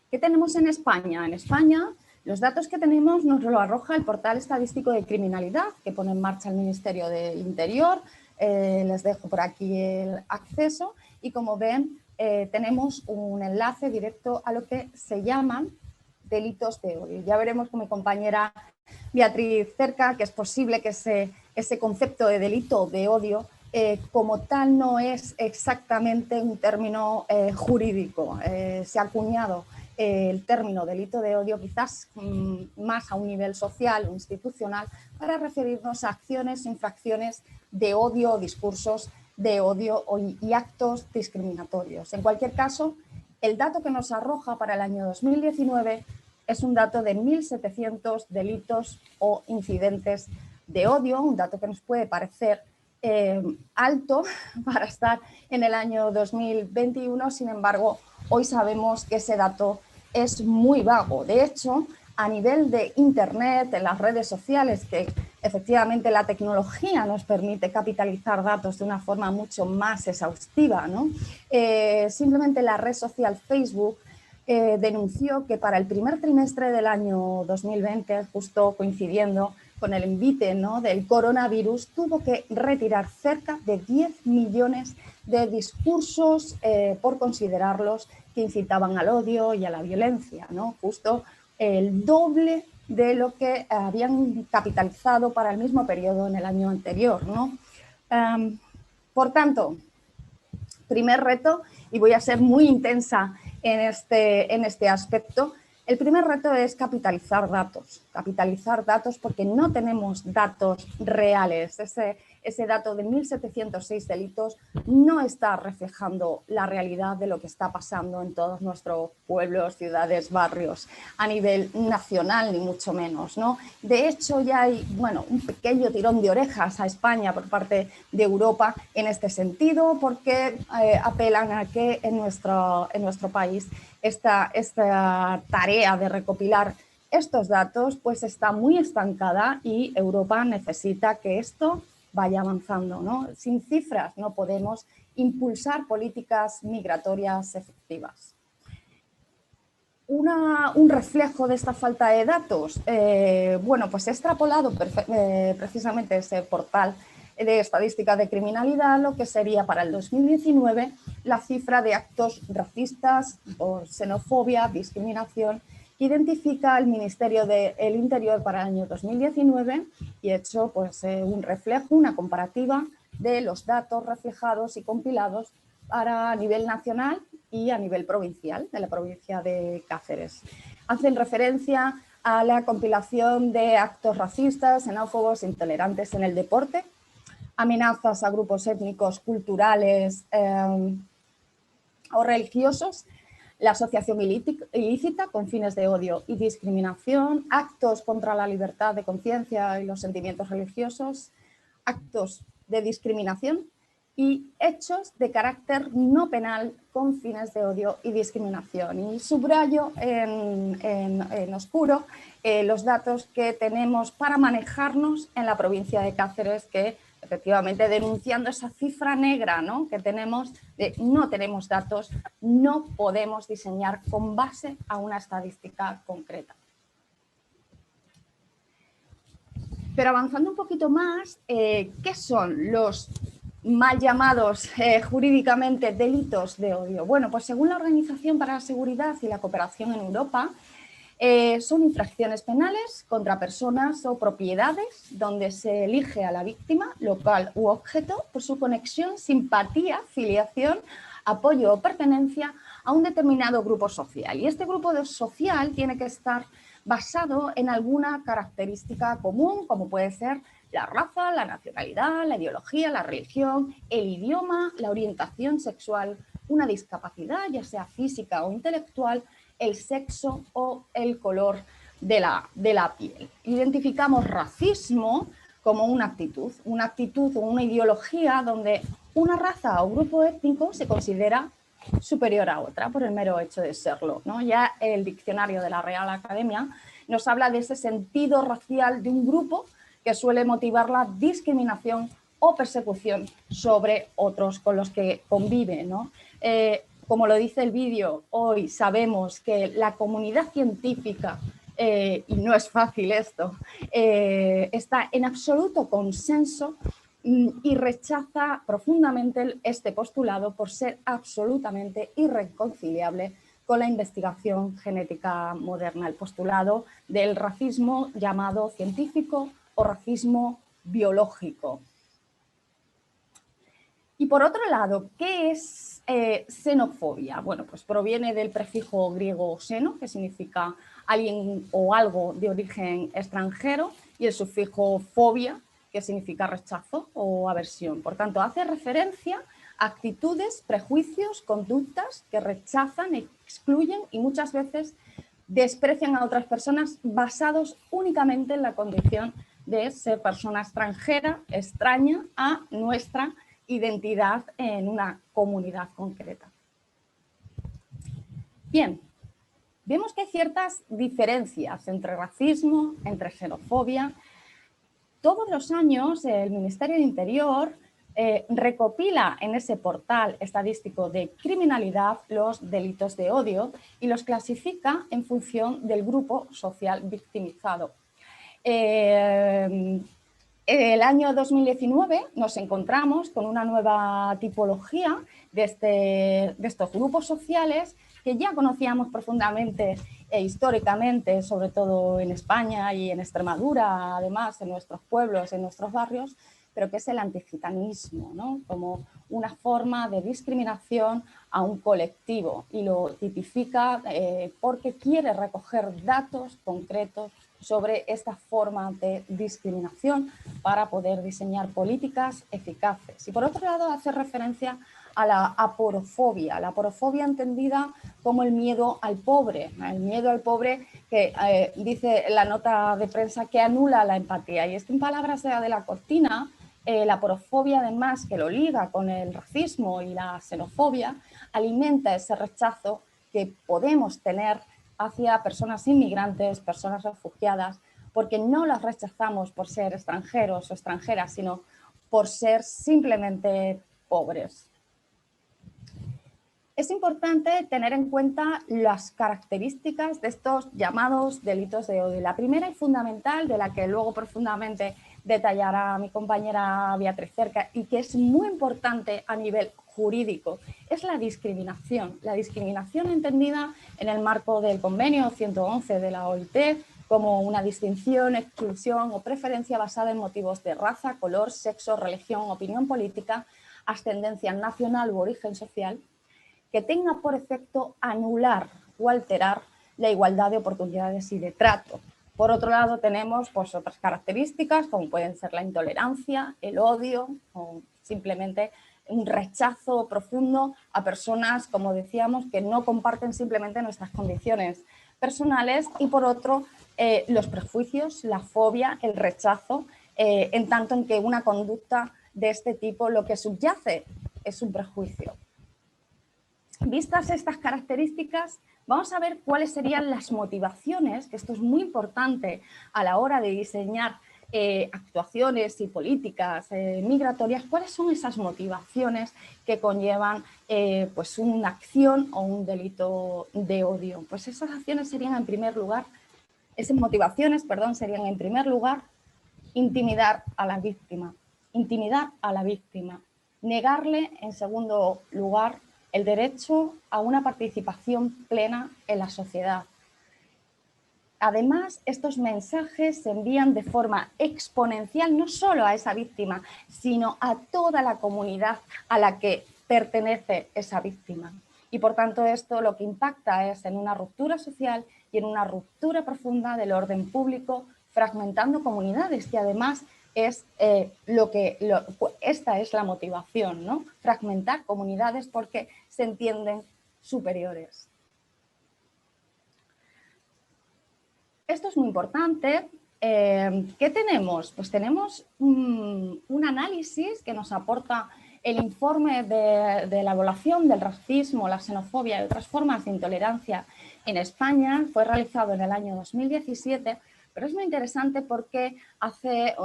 ¿Qué tenemos en España? En España, los datos que tenemos nos lo arroja el portal estadístico de criminalidad que pone en marcha el Ministerio del Interior. Les dejo por aquí el acceso y, como ven, tenemos un enlace directo a lo que se llaman delitos de odio. Ya veremos con mi compañera Beatriz Cerca que es posible que ese concepto de delito de odio como tal no es exactamente un término jurídico. Se ha acuñado el término delito de odio quizás más a un nivel social o institucional para referirnos a acciones o infracciones de odio o discursos de odio y actos discriminatorios. En cualquier caso, el dato que nos arroja para el año 2019 es un dato de 1.700 delitos o incidentes de odio, un dato que nos puede parecer alto para estar en el año 2021, sin embargo, hoy sabemos que ese dato es muy vago. De hecho, a nivel de Internet, en las redes sociales, que efectivamente la tecnología nos permite capitalizar datos de una forma mucho más exhaustiva, ¿no? Simplemente la red social Facebook denunció que para el primer trimestre del año 2020, justo coincidiendo con el envite, ¿no?, del coronavirus, tuvo que retirar cerca de 10 millones de discursos por considerarlos que incitaban al odio y a la violencia, ¿no? Justo el doble de lo que habían capitalizado para el mismo periodo en el año anterior, ¿no? Por tanto, primer reto, y voy a ser muy intensa en este aspecto, el primer reto es capitalizar datos porque no tenemos datos reales. Ese dato de 1.706 delitos no está reflejando la realidad de lo que está pasando en todos nuestros pueblos, ciudades, barrios, a nivel nacional, ni mucho menos, ¿no? De hecho, ya hay, bueno, un pequeño tirón de orejas a España por parte de Europa en este sentido, porque apelan a que en nuestro país esta tarea de recopilar estos datos pues está muy estancada y Europa necesita que esto vaya avanzando, ¿no? Sin cifras no podemos impulsar políticas migratorias efectivas. Un reflejo de esta falta de datos, bueno, pues he extrapolado precisamente ese portal de estadística de criminalidad, lo que sería para el 2019 la cifra de actos racistas por xenofobia, discriminación, que identifica el Ministerio del Interior para el año 2019 y he hecho pues, un reflejo, una comparativa de los datos reflejados y compilados a nivel nacional y a nivel provincial, de la provincia de Cáceres. Hacen referencia a la compilación de actos racistas, xenófobos, intolerantes en el deporte, amenazas a grupos étnicos, culturales o religiosos, la asociación ilícita con fines de odio y discriminación, actos contra la libertad de conciencia y los sentimientos religiosos, actos de discriminación y hechos de carácter no penal con fines de odio y discriminación. Y subrayo en oscuro los datos que tenemos para manejarnos en la provincia de Cáceres, que efectivamente denunciando esa cifra negra, ¿no?, que tenemos de no tenemos datos, no podemos diseñar con base a una estadística concreta. Pero avanzando un poquito más, ¿qué son los mal llamados jurídicamente delitos de odio? Bueno, pues según la Organización para la Seguridad y la Cooperación en Europa, son infracciones penales contra personas o propiedades donde se elige a la víctima, local u objeto, por su conexión, simpatía, filiación, apoyo o pertenencia a un determinado grupo social. Y este grupo social tiene que estar basado en alguna característica común, como puede ser la raza, la nacionalidad, la ideología, la religión, el idioma, la orientación sexual, una discapacidad, ya sea física o intelectual, el sexo o el color de la piel. Identificamos racismo como una actitud o una ideología donde una raza o grupo étnico se considera superior a otra por el mero hecho de serlo, ¿no? Ya el diccionario de la Real Academia nos habla de ese sentido racial de un grupo que suele motivar la discriminación o persecución sobre otros con los que convive, ¿no? Como lo dice el vídeo, hoy sabemos que la comunidad científica, y no es fácil esto, está en absoluto consenso y rechaza profundamente este postulado por ser absolutamente irreconciliable con la investigación genética moderna, el postulado del racismo llamado científico o racismo biológico. Y por otro lado, ¿qué es xenofobia? Bueno, pues proviene del prefijo griego xeno, que significa alguien o algo de origen extranjero, y el sufijo fobia, que significa rechazo o aversión. Por tanto, hace referencia a actitudes, prejuicios, conductas que rechazan, excluyen y muchas veces desprecian a otras personas basados únicamente en la condición de ser persona extranjera, extraña a nuestra identidad en una comunidad concreta. Bien, vemos que hay ciertas diferencias entre racismo, entre xenofobia. Todos los años el Ministerio del Interior recopila en ese portal estadístico de criminalidad los delitos de odio y los clasifica en función del grupo social victimizado. El año 2019 nos encontramos con una nueva tipología de estos grupos sociales que ya conocíamos profundamente e históricamente, sobre todo en España y en Extremadura, además en nuestros pueblos, en nuestros barrios, pero que es el antigitanismo, ¿no? Como una forma de discriminación a un colectivo, y lo tipifica porque quiere recoger datos concretos sobre esta forma de discriminación para poder diseñar políticas eficaces. Y por otro lado hace referencia a la aporofobia entendida como el miedo al pobre que dice la nota de prensa que anula la empatía. Y esto en palabras de Adela Cortina, la aporofobia, además, que lo liga con el racismo y la xenofobia, alimenta ese rechazo que podemos tener hacia personas inmigrantes, personas refugiadas, porque no las rechazamos por ser extranjeros o extranjeras, sino por ser simplemente pobres. Es importante tener en cuenta las características de estos llamados delitos de odio. La primera y fundamental, de la que luego profundamente detallará mi compañera Beatriz Cerca, y que es muy importante a nivel jurídico, es la discriminación. La discriminación entendida en el marco del convenio 111 de la OIT como una distinción, exclusión o preferencia basada en motivos de raza, color, sexo, religión, opinión política, ascendencia nacional u origen social, que tenga por efecto anular o alterar la igualdad de oportunidades y de trato. Por otro lado, tenemos pues, otras características como pueden ser la intolerancia, el odio o simplemente un rechazo profundo a personas, como decíamos, que no comparten simplemente nuestras condiciones personales, y por otro, los prejuicios, la fobia, el rechazo, en tanto en que una conducta de este tipo lo que subyace es un prejuicio. Vistas estas características, vamos a ver cuáles serían las motivaciones, que esto es muy importante a la hora de diseñar actuaciones y políticas migratorias. ¿Cuáles son esas motivaciones que conllevan pues una acción o un delito de odio? Pues esas acciones serían en primer lugar, esas motivaciones, perdón, serían en primer lugar intimidar a la víctima, negarle en segundo lugar el derecho a una participación plena en la sociedad. Además, estos mensajes se envían de forma exponencial no solo a esa víctima, sino a toda la comunidad a la que pertenece esa víctima. Y por tanto esto lo que impacta es en una ruptura social y en una ruptura profunda del orden público, fragmentando comunidades, y además es esta es la motivación, ¿no? Fragmentar comunidades porque se entienden superiores. Esto es muy importante. ¿Qué tenemos? Pues tenemos un análisis que nos aporta el informe de la evaluación del racismo, la xenofobia y otras formas de intolerancia en España. Fue realizado en el año 2017, pero es muy interesante porque hace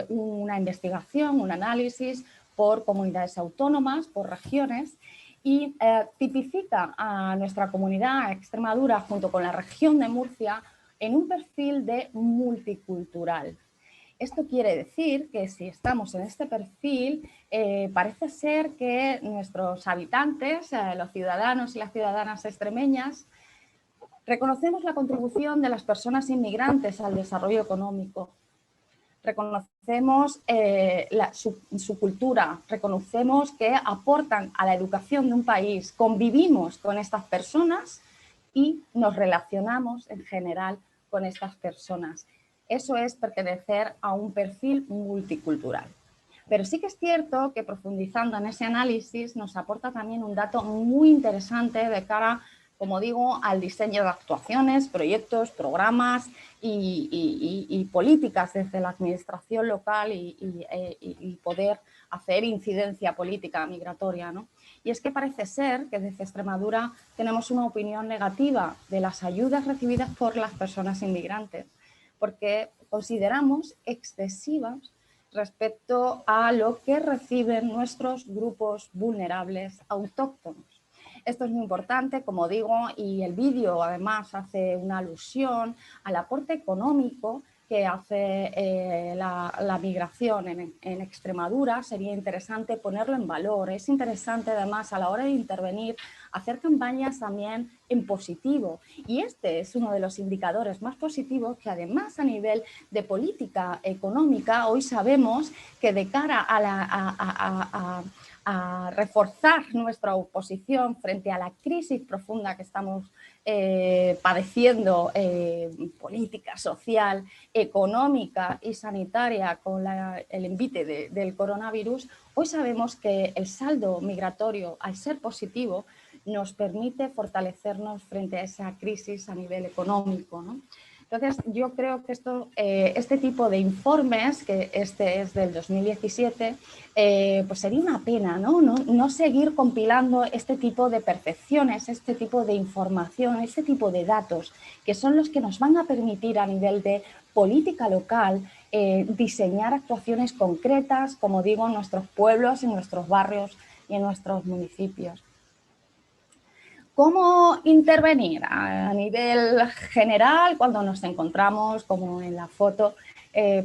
una investigación, un análisis por comunidades autónomas, por regiones, y tipifica a nuestra comunidad, a Extremadura, junto con la región de Murcia, en un perfil de multicultural. Esto quiere decir que si estamos en este perfil, parece ser que nuestros habitantes, los ciudadanos y las ciudadanas extremeñas, reconocemos la contribución de las personas inmigrantes al desarrollo económico, reconocemos su cultura, reconocemos que aportan a la educación de un país, convivimos con estas personas y nos relacionamos en general con estas personas. Eso es pertenecer a un perfil multicultural. Pero sí que es cierto que profundizando en ese análisis nos aporta también un dato muy interesante de cara, como digo, al diseño de actuaciones, proyectos, programas y políticas desde la administración local y poder hacer incidencia política migratoria, ¿no? Y es que parece ser que desde Extremadura tenemos una opinión negativa de las ayudas recibidas por las personas inmigrantes, porque consideramos excesivas respecto a lo que reciben nuestros grupos vulnerables autóctonos. Esto es muy importante, como digo, y el vídeo además hace una alusión al aporte económico que hace la migración en Extremadura. Sería interesante ponerlo en valor. Es interesante además a la hora de intervenir hacer campañas también en positivo, y este es uno de los indicadores más positivos que además a nivel de política económica hoy sabemos que de cara a reforzar nuestra oposición frente a la crisis profunda que estamos padeciendo, política, social, económica y sanitaria con el envite del coronavirus, hoy sabemos que el saldo migratorio, al ser positivo, nos permite fortalecernos frente a esa crisis a nivel económico, ¿no? Entonces, yo creo que este tipo de informes, que este es del 2017, pues sería una pena, ¿no? No seguir compilando este tipo de percepciones, este tipo de información, este tipo de datos, que son los que nos van a permitir a nivel de política local diseñar actuaciones concretas, como digo, en nuestros pueblos, en nuestros barrios y en nuestros municipios. ¿Cómo intervenir a nivel general cuando nos encontramos, como en la foto,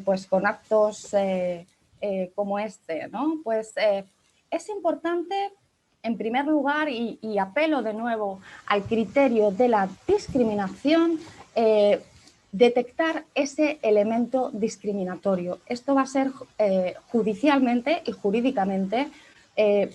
pues con actos como este, ¿no? Pues es importante, en primer lugar, y apelo de nuevo al criterio de la discriminación, detectar ese elemento discriminatorio. Esto va a ser judicialmente y jurídicamente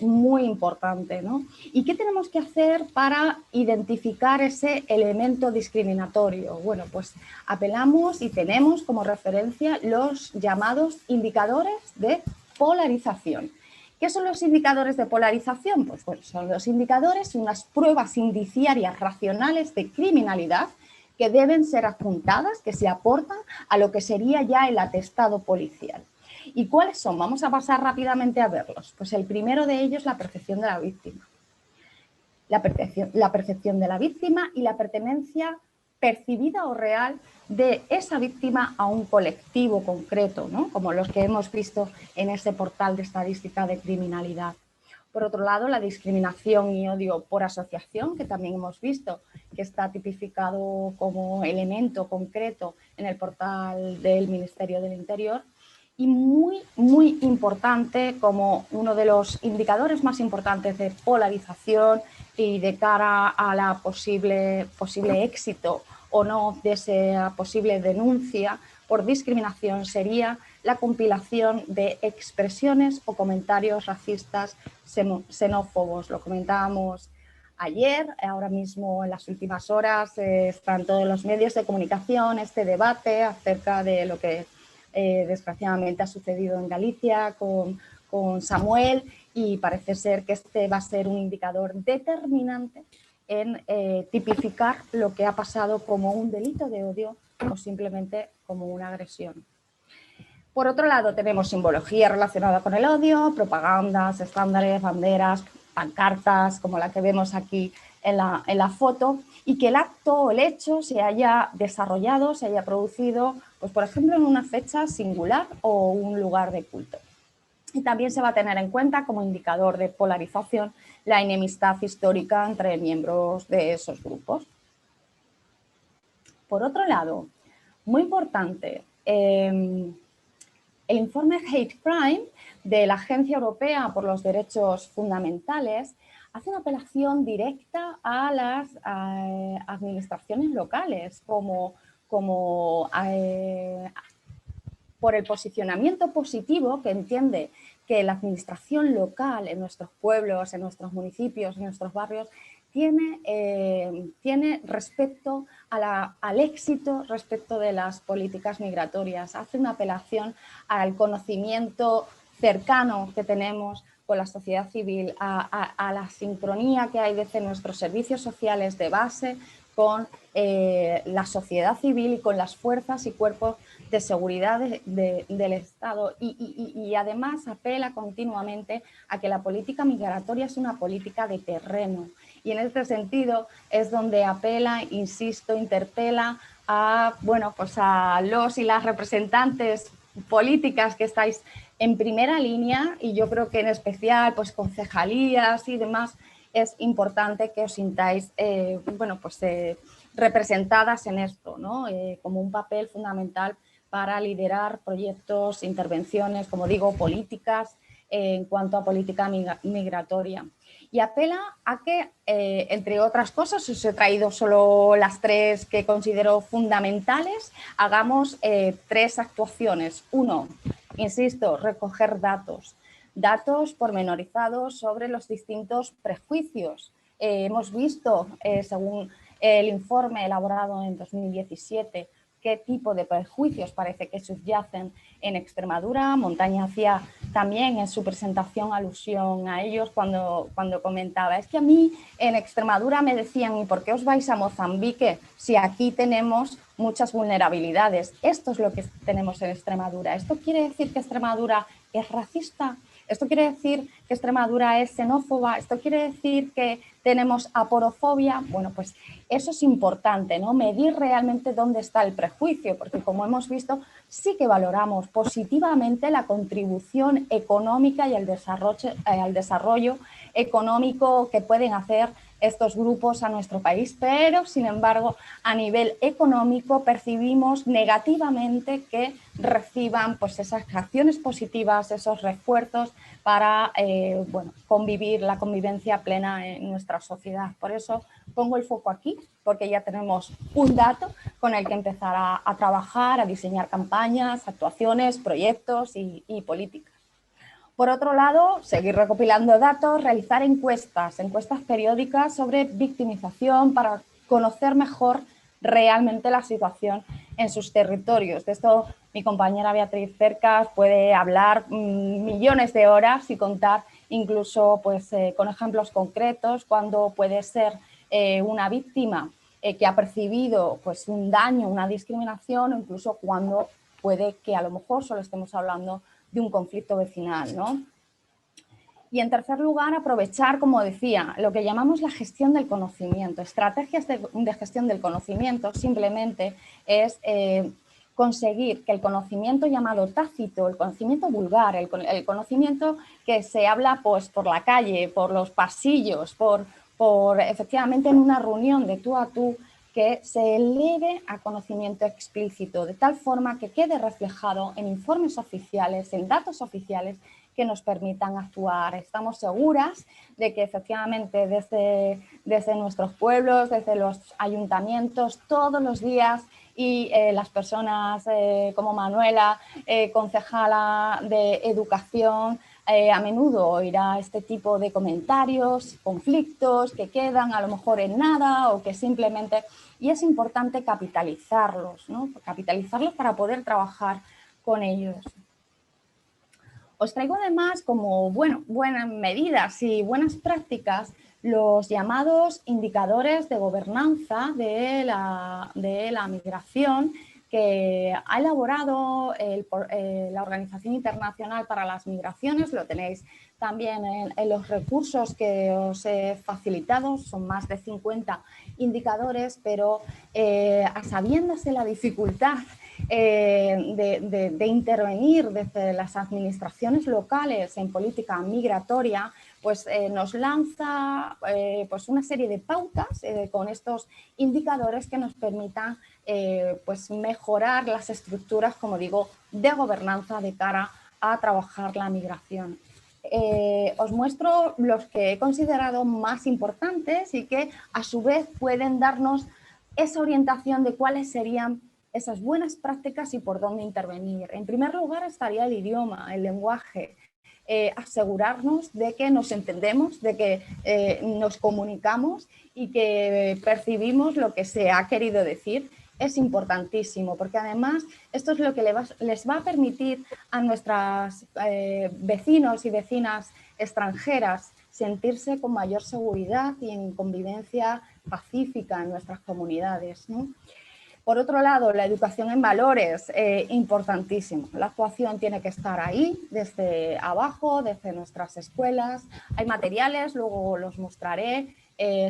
muy importante, ¿no? ¿Y qué tenemos que hacer para identificar ese elemento discriminatorio? Bueno, pues apelamos y tenemos como referencia los llamados indicadores de polarización. ¿Qué son los indicadores de polarización? Pues bueno, son los indicadores y unas pruebas indiciarias racionales de criminalidad que deben ser adjuntadas, que se aportan a lo que sería ya el atestado policial. ¿Y cuáles son? Vamos a pasar rápidamente a verlos. Pues el primero de ellos, la percepción de la víctima. La percepción de la víctima y la pertenencia percibida o real de esa víctima a un colectivo concreto, ¿no? Como los que hemos visto en ese portal de estadística de criminalidad. Por otro lado, la discriminación y odio por asociación, que también hemos visto que está tipificado como elemento concreto en el portal del Ministerio del Interior. Y muy, muy importante, como uno de los indicadores más importantes de polarización y de cara a la posible éxito o no de esa posible denuncia por discriminación, sería la compilación de expresiones o comentarios racistas xenófobos. Lo comentábamos ayer, ahora mismo en las últimas horas están todos los medios de comunicación este debate acerca de lo que desgraciadamente ha sucedido en Galicia con Samuel, y parece ser que este va a ser un indicador determinante en tipificar lo que ha pasado como un delito de odio o simplemente como una agresión. Por otro lado, tenemos simbología relacionada con el odio, propagandas, estándares, banderas, pancartas, como la que vemos aquí en la foto, y que el acto o el hecho se haya desarrollado, se haya producido, pues por ejemplo, en una fecha singular o un lugar de culto. Y también se va a tener en cuenta como indicador de polarización la enemistad histórica entre miembros de esos grupos. Por otro lado, muy importante, el informe Hate Crime de la Agencia Europea por los Derechos Fundamentales hace una apelación directa a las administraciones locales por el posicionamiento positivo que entiende que la administración local en nuestros pueblos, en nuestros municipios, en nuestros barrios, tiene respecto al éxito respecto de las políticas migratorias. Hace una apelación al conocimiento cercano que tenemos con la sociedad civil, a la sincronía que hay desde nuestros servicios sociales de base con la sociedad civil y con las fuerzas y cuerpos de seguridad del Estado, y además apela continuamente a que la política migratoria es una política de terreno, y en este sentido es donde apela, insisto, interpela a, bueno, pues a los y las representantes políticas que estáis en primera línea y yo creo que en especial pues concejalías y demás es importante que os sintáis representadas en esto, ¿no? Como un papel fundamental para liderar proyectos, intervenciones, como digo, políticas en cuanto a política migratoria. Y apela a que, entre otras cosas, os he traído solo las 3 que considero fundamentales, hagamos 3 actuaciones. 1, insisto, recoger datos pormenorizados sobre los distintos prejuicios. Hemos visto, según el informe elaborado en 2017, qué tipo de prejuicios parece que subyacen en Extremadura. Montaña hacía también en su presentación alusión a ellos cuando comentaba, es que a mí en Extremadura me decían, ¿y por qué os vais a Mozambique si aquí tenemos muchas vulnerabilidades? Esto es lo que tenemos en Extremadura. ¿Esto quiere decir que Extremadura es racista? ¿Esto quiere decir que Extremadura es xenófoba? ¿Esto quiere decir que tenemos aporofobia? Bueno, pues eso es importante, ¿no? Medir realmente dónde está el prejuicio, porque como hemos visto, sí que valoramos positivamente la contribución económica y el desarrollo económico que pueden hacer estos grupos a nuestro país, pero sin embargo a nivel económico percibimos negativamente que reciban pues esas acciones positivas, esos refuerzos para convivir, la convivencia plena en nuestra sociedad. Por eso pongo el foco aquí, porque ya tenemos un dato con el que empezar a trabajar, a diseñar campañas, actuaciones, proyectos y políticas. Por otro lado, seguir recopilando datos, realizar encuestas periódicas sobre victimización para conocer mejor realmente la situación en sus territorios. De esto mi compañera Beatriz Cercas puede hablar millones de horas y contar incluso pues, con ejemplos concretos cuando puede ser una víctima que ha percibido pues, un daño, una discriminación, o incluso cuando puede que a lo mejor solo estemos hablando de un conflicto vecinal, ¿no? Y en tercer lugar, aprovechar, como decía, lo que llamamos la gestión del conocimiento. Estrategias de gestión del conocimiento simplemente es conseguir que el conocimiento llamado tácito, el conocimiento vulgar, el conocimiento que se habla pues, por la calle, por los pasillos, por efectivamente en una reunión de tú a tú, que se eleve a conocimiento explícito, de tal forma que quede reflejado en informes oficiales, en datos oficiales que nos permitan actuar. Estamos seguras de que efectivamente desde nuestros pueblos, desde los ayuntamientos, todos los días, y las personas como Manuela, concejala de Educación, a menudo oirá este tipo de comentarios, conflictos que quedan a lo mejor en nada o que simplemente... Y es importante capitalizarlos, ¿no? Capitalizarlos para poder trabajar con ellos. Os traigo además como buenas medidas y buenas prácticas los llamados indicadores de gobernanza de la migración que ha elaborado la Organización Internacional para las Migraciones. Lo tenéis también en los recursos que os he facilitado, son más de 50 indicadores, pero a sabiendas de la dificultad de intervenir desde las administraciones locales en política migratoria, pues nos lanza pues una serie de pautas con estos indicadores que nos permitan pues mejorar las estructuras, como digo, de gobernanza de cara a trabajar la migración. Os muestro los que he considerado más importantes y que a su vez pueden darnos esa orientación de cuáles serían esas buenas prácticas y por dónde intervenir. En primer lugar estaría el idioma, el lenguaje. Asegurarnos de que nos entendemos, de que nos comunicamos y que percibimos lo que se ha querido decir. Es importantísimo porque además esto es lo que les va a permitir a nuestros vecinos y vecinas extranjeras sentirse con mayor seguridad y en convivencia pacífica en nuestras comunidades, ¿no? Por otro lado, la educación en valores, importantísimo. La actuación tiene que estar ahí, desde abajo, desde nuestras escuelas. Hay materiales, luego los mostraré.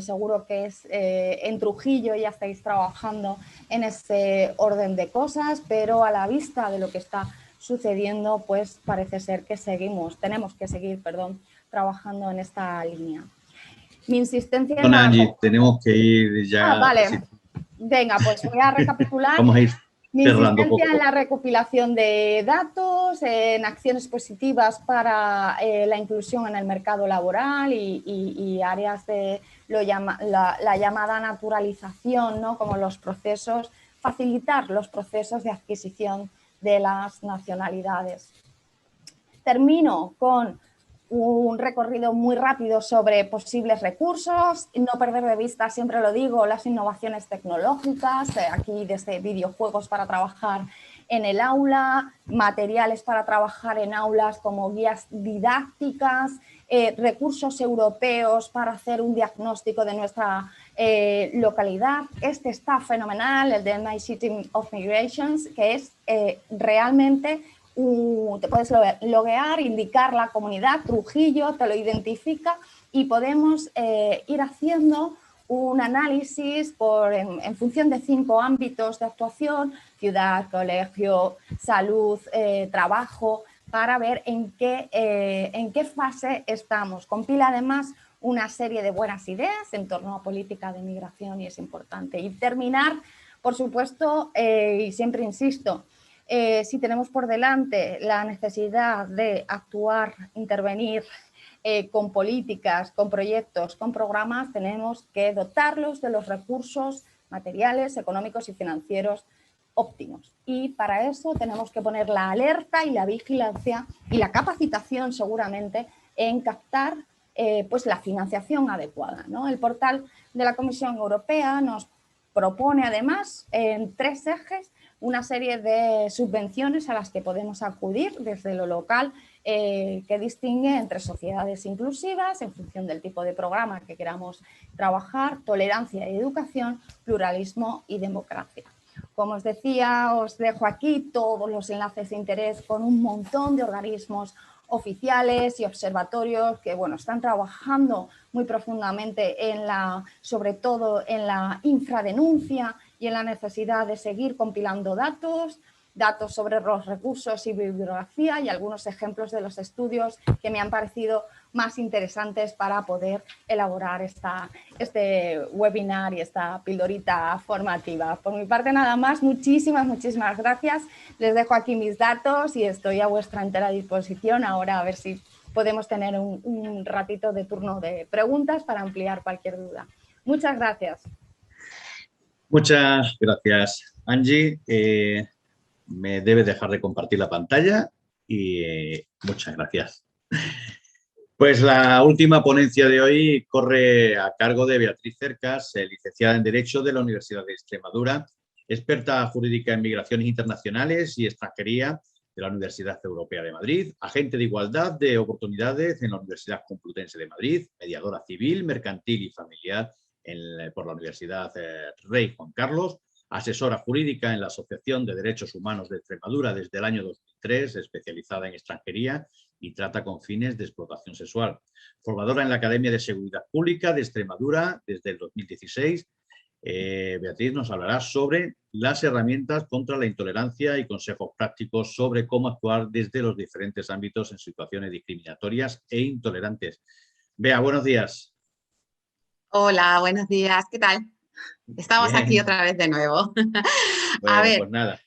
Seguro que en Trujillo ya estáis trabajando en ese orden de cosas, pero a la vista de lo que está sucediendo, pues parece ser que tenemos que seguir, trabajando en esta línea. Mi insistencia en la... Angie, tenemos que ir ya. Vale. Sí. Venga, pues voy a recapitular. Vamos a ir Mi cerrando insistencia poco a en poco. la recopilación de datos, en acciones positivas para la inclusión en el mercado laboral y áreas de la llamada naturalización, ¿no? Como los procesos, facilitar los procesos de adquisición de las nacionalidades. Termino con un recorrido muy rápido sobre posibles recursos, no perder de vista, siempre lo digo, las innovaciones tecnológicas, aquí desde videojuegos para trabajar en el aula, materiales para trabajar en aulas como guías didácticas, recursos europeos para hacer un diagnóstico de nuestra localidad. Este está fenomenal, el de My City of Migrations, que es realmente... te puedes loguear, indicar la comunidad, Trujillo, te lo identifica y podemos ir haciendo un análisis en función de 5 ámbitos de actuación, ciudad, colegio, salud, trabajo, para ver en qué fase estamos. Compila además una serie de buenas ideas en torno a política de migración y es importante. Y terminar, por supuesto, y siempre insisto, si tenemos por delante la necesidad de actuar, intervenir con políticas, con proyectos, con programas, tenemos que dotarlos de los recursos materiales, económicos y financieros óptimos. Y para eso tenemos que poner la alerta y la vigilancia y la capacitación seguramente en captar pues la financiación adecuada, ¿no? El portal de la Comisión Europea nos propone además en 3 ejes una serie de subvenciones a las que podemos acudir desde lo local que distingue entre sociedades inclusivas en función del tipo de programa que queramos trabajar, tolerancia y educación, pluralismo y democracia. Como os decía, os dejo aquí todos los enlaces de interés con un montón de organismos oficiales y observatorios que están trabajando muy profundamente sobre todo en la infradenuncia y en la necesidad de seguir compilando datos sobre los recursos y bibliografía y algunos ejemplos de los estudios que me han parecido más interesantes para poder elaborar este webinar y esta pildorita formativa. Por mi parte nada más, muchísimas gracias. Les dejo aquí mis datos y estoy a vuestra entera disposición. Ahora a ver si podemos tener un ratito de turno de preguntas para ampliar cualquier duda. Muchas gracias. Muchas gracias, Angie. Me debes dejar de compartir la pantalla y muchas gracias. Pues la última ponencia de hoy corre a cargo de Beatriz Cercas, licenciada en Derecho de la Universidad de Extremadura, experta jurídica en migraciones internacionales y extranjería de la Universidad Europea de Madrid, agente de igualdad de oportunidades en la Universidad Complutense de Madrid, mediadora civil, mercantil y familiar por la Universidad Rey Juan Carlos, asesora jurídica en la Asociación de Derechos Humanos de Extremadura desde el año 2003, especializada en extranjería y trata con fines de explotación sexual. Formadora en la Academia de Seguridad Pública de Extremadura desde el 2016. Beatriz nos hablará sobre las herramientas contra la intolerancia y consejos prácticos sobre cómo actuar desde los diferentes ámbitos en situaciones discriminatorias e intolerantes. Bea, buenos días. Hola, buenos días. ¿Qué tal? Estamos Bien. aquí otra vez de nuevo. Bueno, a ver, pues nada.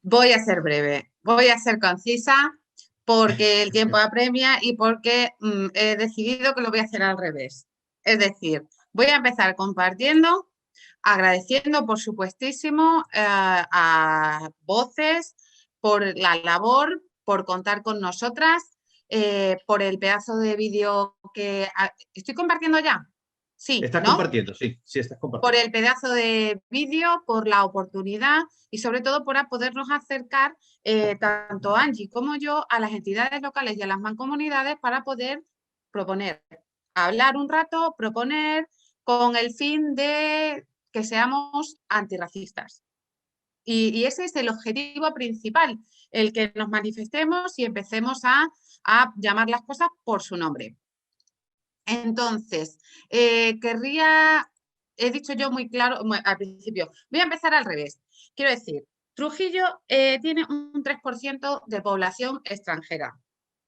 Voy a ser breve, voy a ser concisa porque el tiempo apremia y porque he decidido que lo voy a hacer al revés. Es decir, voy a empezar compartiendo, agradeciendo por supuestísimo a Voces por la labor, por contar con nosotras, por el pedazo de vídeo que... ¿Estoy compartiendo ya? Sí, ¿Estás ¿no? compartiendo? Sí, estás compartiendo. Por el pedazo de vídeo, por la oportunidad y sobre todo por podernos acercar tanto Angie como yo a las entidades locales y a las mancomunidades para poder proponer, hablar un rato, proponer con el fin de que seamos antirracistas. Y ese es el objetivo principal, el que nos manifestemos y empecemos a llamar las cosas por su nombre. Entonces, he dicho yo muy claro al principio, voy a empezar al revés. Quiero decir, Trujillo tiene un 3% de población extranjera,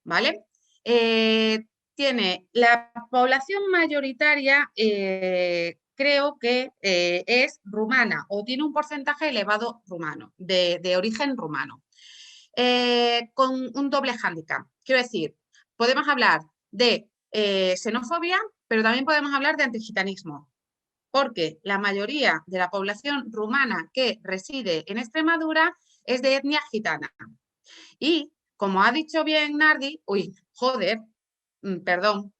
¿vale? Tiene la población mayoritaria, creo que es rumana o tiene un porcentaje elevado rumano, de origen rumano, con un doble hándicap. Quiero decir, podemos hablar de xenofobia, pero también podemos hablar de antigitanismo, porque la mayoría de la población rumana que reside en Extremadura es de etnia gitana. Y, como ha dicho bien Nardi, perdón,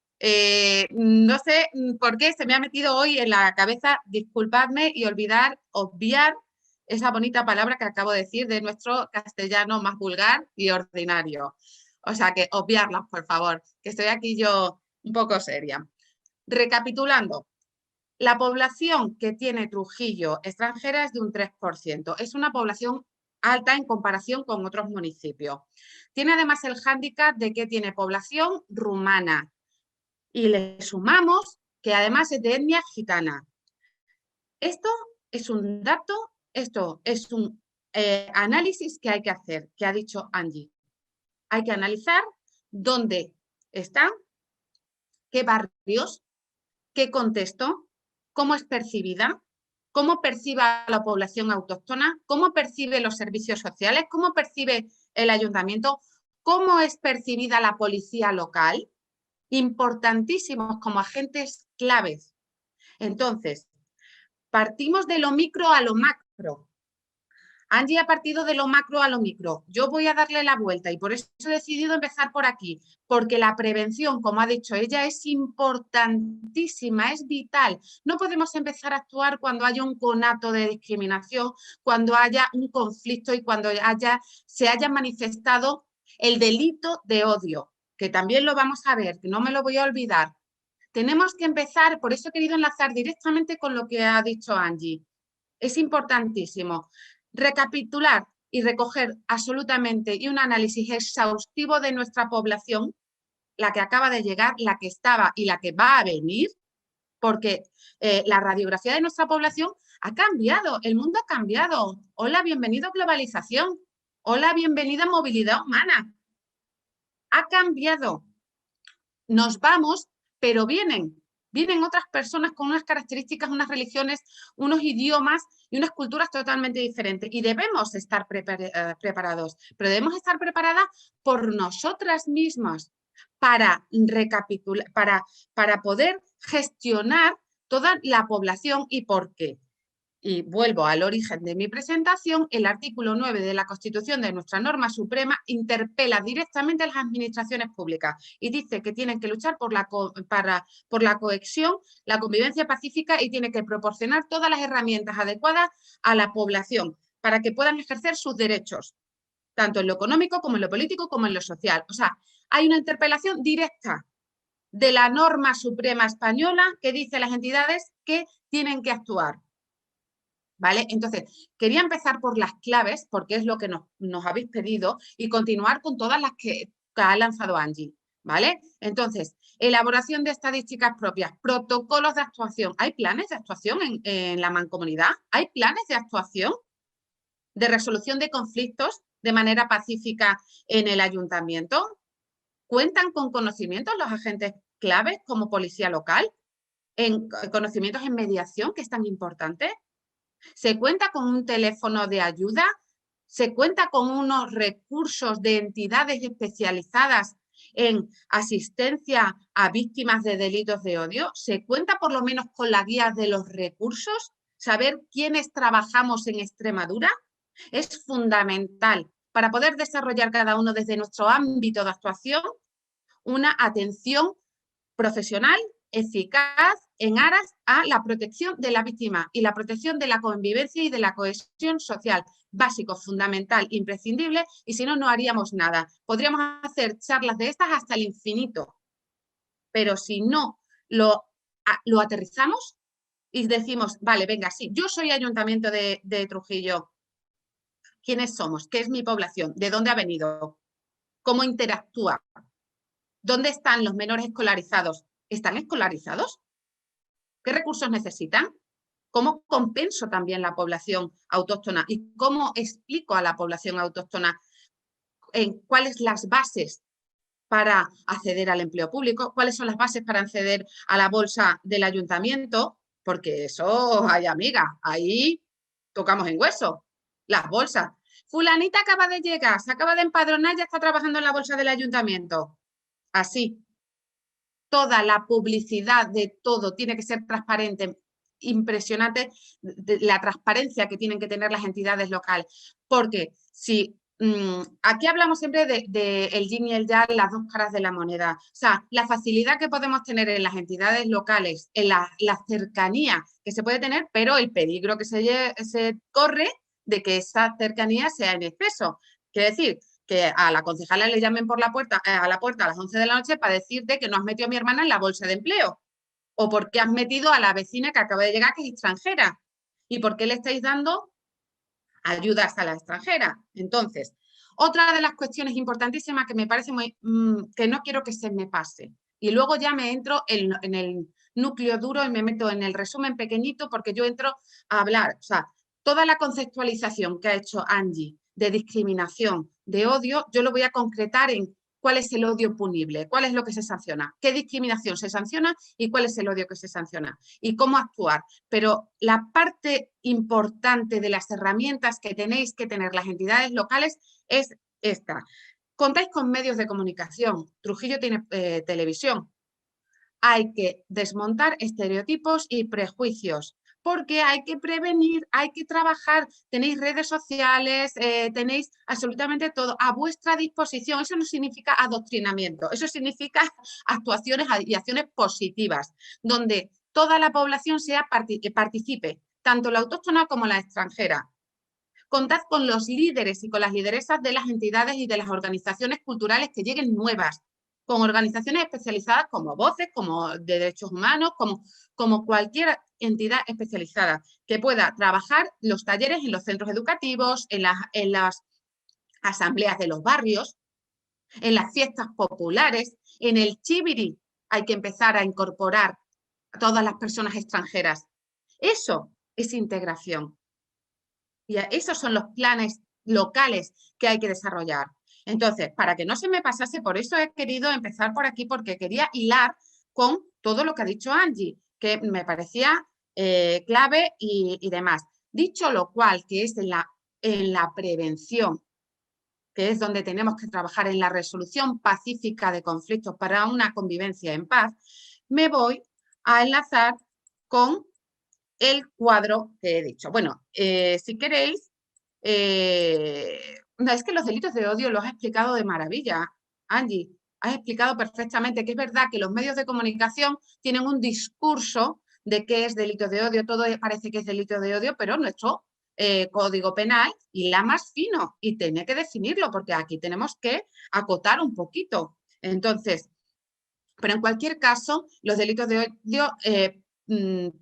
no sé por qué se me ha metido hoy en la cabeza, disculpadme, y obviar esa bonita palabra que acabo de decir de nuestro castellano más vulgar y ordinario. O sea que obviarlas, por favor, que estoy aquí yo un poco seria. Recapitulando, la población que tiene Trujillo extranjera es de un 3%. Es una población alta en comparación con otros municipios. Tiene además el hándicap de que tiene población rumana y le sumamos que además es de etnia gitana. Esto es un dato, esto es un análisis que hay que hacer, que ha dicho Angie. Hay que analizar dónde están, qué barrios, qué contexto, cómo es percibida, cómo percibe a la población autóctona, cómo percibe los servicios sociales, cómo percibe el ayuntamiento, cómo es percibida la policía local, importantísimos como agentes claves. Entonces, partimos de lo micro a lo macro. Angie ha partido de lo macro a lo micro. Yo voy a darle la vuelta y por eso he decidido empezar por aquí, porque la prevención, como ha dicho ella, es importantísima, es vital. No podemos empezar a actuar cuando haya un conato de discriminación, cuando haya un conflicto y cuando se haya manifestado el delito de odio, que también lo vamos a ver, que no me lo voy a olvidar. Tenemos que empezar, por eso he querido enlazar directamente con lo que ha dicho Angie. Es importantísimo recapitular y recoger absolutamente y un análisis exhaustivo de nuestra población, la que acaba de llegar, la que estaba y la que va a venir, porque la radiografía de nuestra población ha cambiado, el mundo ha cambiado. Hola, bienvenido globalización. Hola, bienvenida movilidad humana. Ha cambiado. Nos vamos, pero vienen otras personas con unas características, unas religiones, unos idiomas y unas culturas totalmente diferentes. Y debemos estar preparados, pero debemos estar preparadas por nosotras mismas para recapitular, para poder gestionar toda la población. ¿Y por qué? Y vuelvo al origen de mi presentación, el artículo 9 de la Constitución de nuestra norma suprema interpela directamente a las administraciones públicas y dice que tienen que luchar por la cohesión, la convivencia pacífica y tiene que proporcionar todas las herramientas adecuadas a la población para que puedan ejercer sus derechos, tanto en lo económico como en lo político como en lo social. O sea, hay una interpelación directa de la norma suprema española que dice a las entidades que tienen que actuar. ¿Vale? Entonces, quería empezar por las claves, porque es lo que nos habéis pedido, y continuar con todas las que ha lanzado Angie, ¿vale? Entonces, elaboración de estadísticas propias, protocolos de actuación. ¿Hay planes de actuación en la mancomunidad? ¿Hay planes de actuación de resolución de conflictos de manera pacífica en el ayuntamiento? ¿Cuentan con conocimientos los agentes claves como policía local? ¿En conocimientos en mediación, que es tan importante? ¿Se cuenta con un teléfono de ayuda? ¿Se cuenta con unos recursos de entidades especializadas en asistencia a víctimas de delitos de odio? ¿Se cuenta por lo menos con la guía de los recursos? ¿Saber quiénes trabajamos en Extremadura? Es fundamental para poder desarrollar cada uno desde nuestro ámbito de actuación una atención profesional eficaz en aras a la protección de la víctima y la protección de la convivencia y de la cohesión social. Básico, fundamental, imprescindible, y si no, no haríamos nada. Podríamos hacer charlas de estas hasta el infinito, pero si no lo aterrizamos y decimos, vale, venga, sí, yo soy Ayuntamiento de Trujillo. ¿Quiénes somos? ¿Qué es mi población? ¿De dónde ha venido? ¿Cómo interactúa? ¿Dónde están los menores escolarizados? ¿Están escolarizados? ¿Qué recursos necesitan? ¿Cómo compenso también la población autóctona? ¿Y cómo explico a la población autóctona cuáles son las bases para acceder al empleo público? ¿Cuáles son las bases para acceder a la bolsa del ayuntamiento? Porque eso, ay amiga, ahí tocamos en hueso. Las bolsas. Fulanita acaba de llegar, se acaba de empadronar, ya está trabajando en la bolsa del ayuntamiento. Así. Toda la publicidad de todo tiene que ser transparente, impresionante la transparencia que tienen que tener las entidades locales. Porque si aquí hablamos siempre de el yin y el yang, las dos caras de la moneda. O sea, la facilidad que podemos tener en las entidades locales, en la cercanía que se puede tener, pero el peligro que se corre de que esa cercanía sea en exceso. Quiere decir que a la concejala le llamen a la puerta a las 11 de la noche para decirte que no has metido a mi hermana en la bolsa de empleo, o por qué has metido a la vecina que acaba de llegar, que es extranjera, y por qué le estáis dando ayudas a la extranjera. Entonces, otra de las cuestiones importantísimas que me parece que no quiero que se me pase, y luego ya me entro en el núcleo duro y me meto en el resumen pequeñito, porque yo entro a hablar, o sea, toda la conceptualización que ha hecho Angie de discriminación, de odio, yo lo voy a concretar en cuál es el odio punible, cuál es lo que se sanciona, qué discriminación se sanciona y cuál es el odio que se sanciona y cómo actuar. Pero la parte importante de las herramientas que tenéis que tener las entidades locales es esta. Contáis con medios de comunicación. Trujillo tiene televisión. Hay que desmontar estereotipos y prejuicios, porque hay que prevenir, hay que trabajar, tenéis redes sociales, tenéis absolutamente todo a vuestra disposición. Eso no significa adoctrinamiento, eso significa actuaciones y acciones positivas, donde toda la población participe, tanto la autóctona como la extranjera. Contad con los líderes y con las lideresas de las entidades y de las organizaciones culturales que lleguen nuevas, con organizaciones especializadas como Voces, como de Derechos Humanos, como cualquier entidad especializada que pueda trabajar los talleres en los centros educativos, en las asambleas de los barrios, en las fiestas populares, en el chibiri. Hay que empezar a incorporar a todas las personas extranjeras. Eso es integración. Y esos son los planes locales que hay que desarrollar. Entonces, para que no se me pasase, por eso he querido empezar por aquí, porque quería hilar con todo lo que ha dicho Angie, que me parecía clave y demás. Dicho lo cual, que es en la prevención, que es donde tenemos que trabajar en la resolución pacífica de conflictos para una convivencia en paz, me voy a enlazar con el cuadro que he dicho. Bueno, si queréis, es que los delitos de odio los has explicado de maravilla, Angie. Has explicado perfectamente que es verdad que los medios de comunicación tienen un discurso de qué es delito de odio, todo parece que es delito de odio, pero nuestro Código Penal y la más fino, y tiene que definirlo, porque aquí tenemos que acotar un poquito. Entonces, pero en cualquier caso, los delitos de odio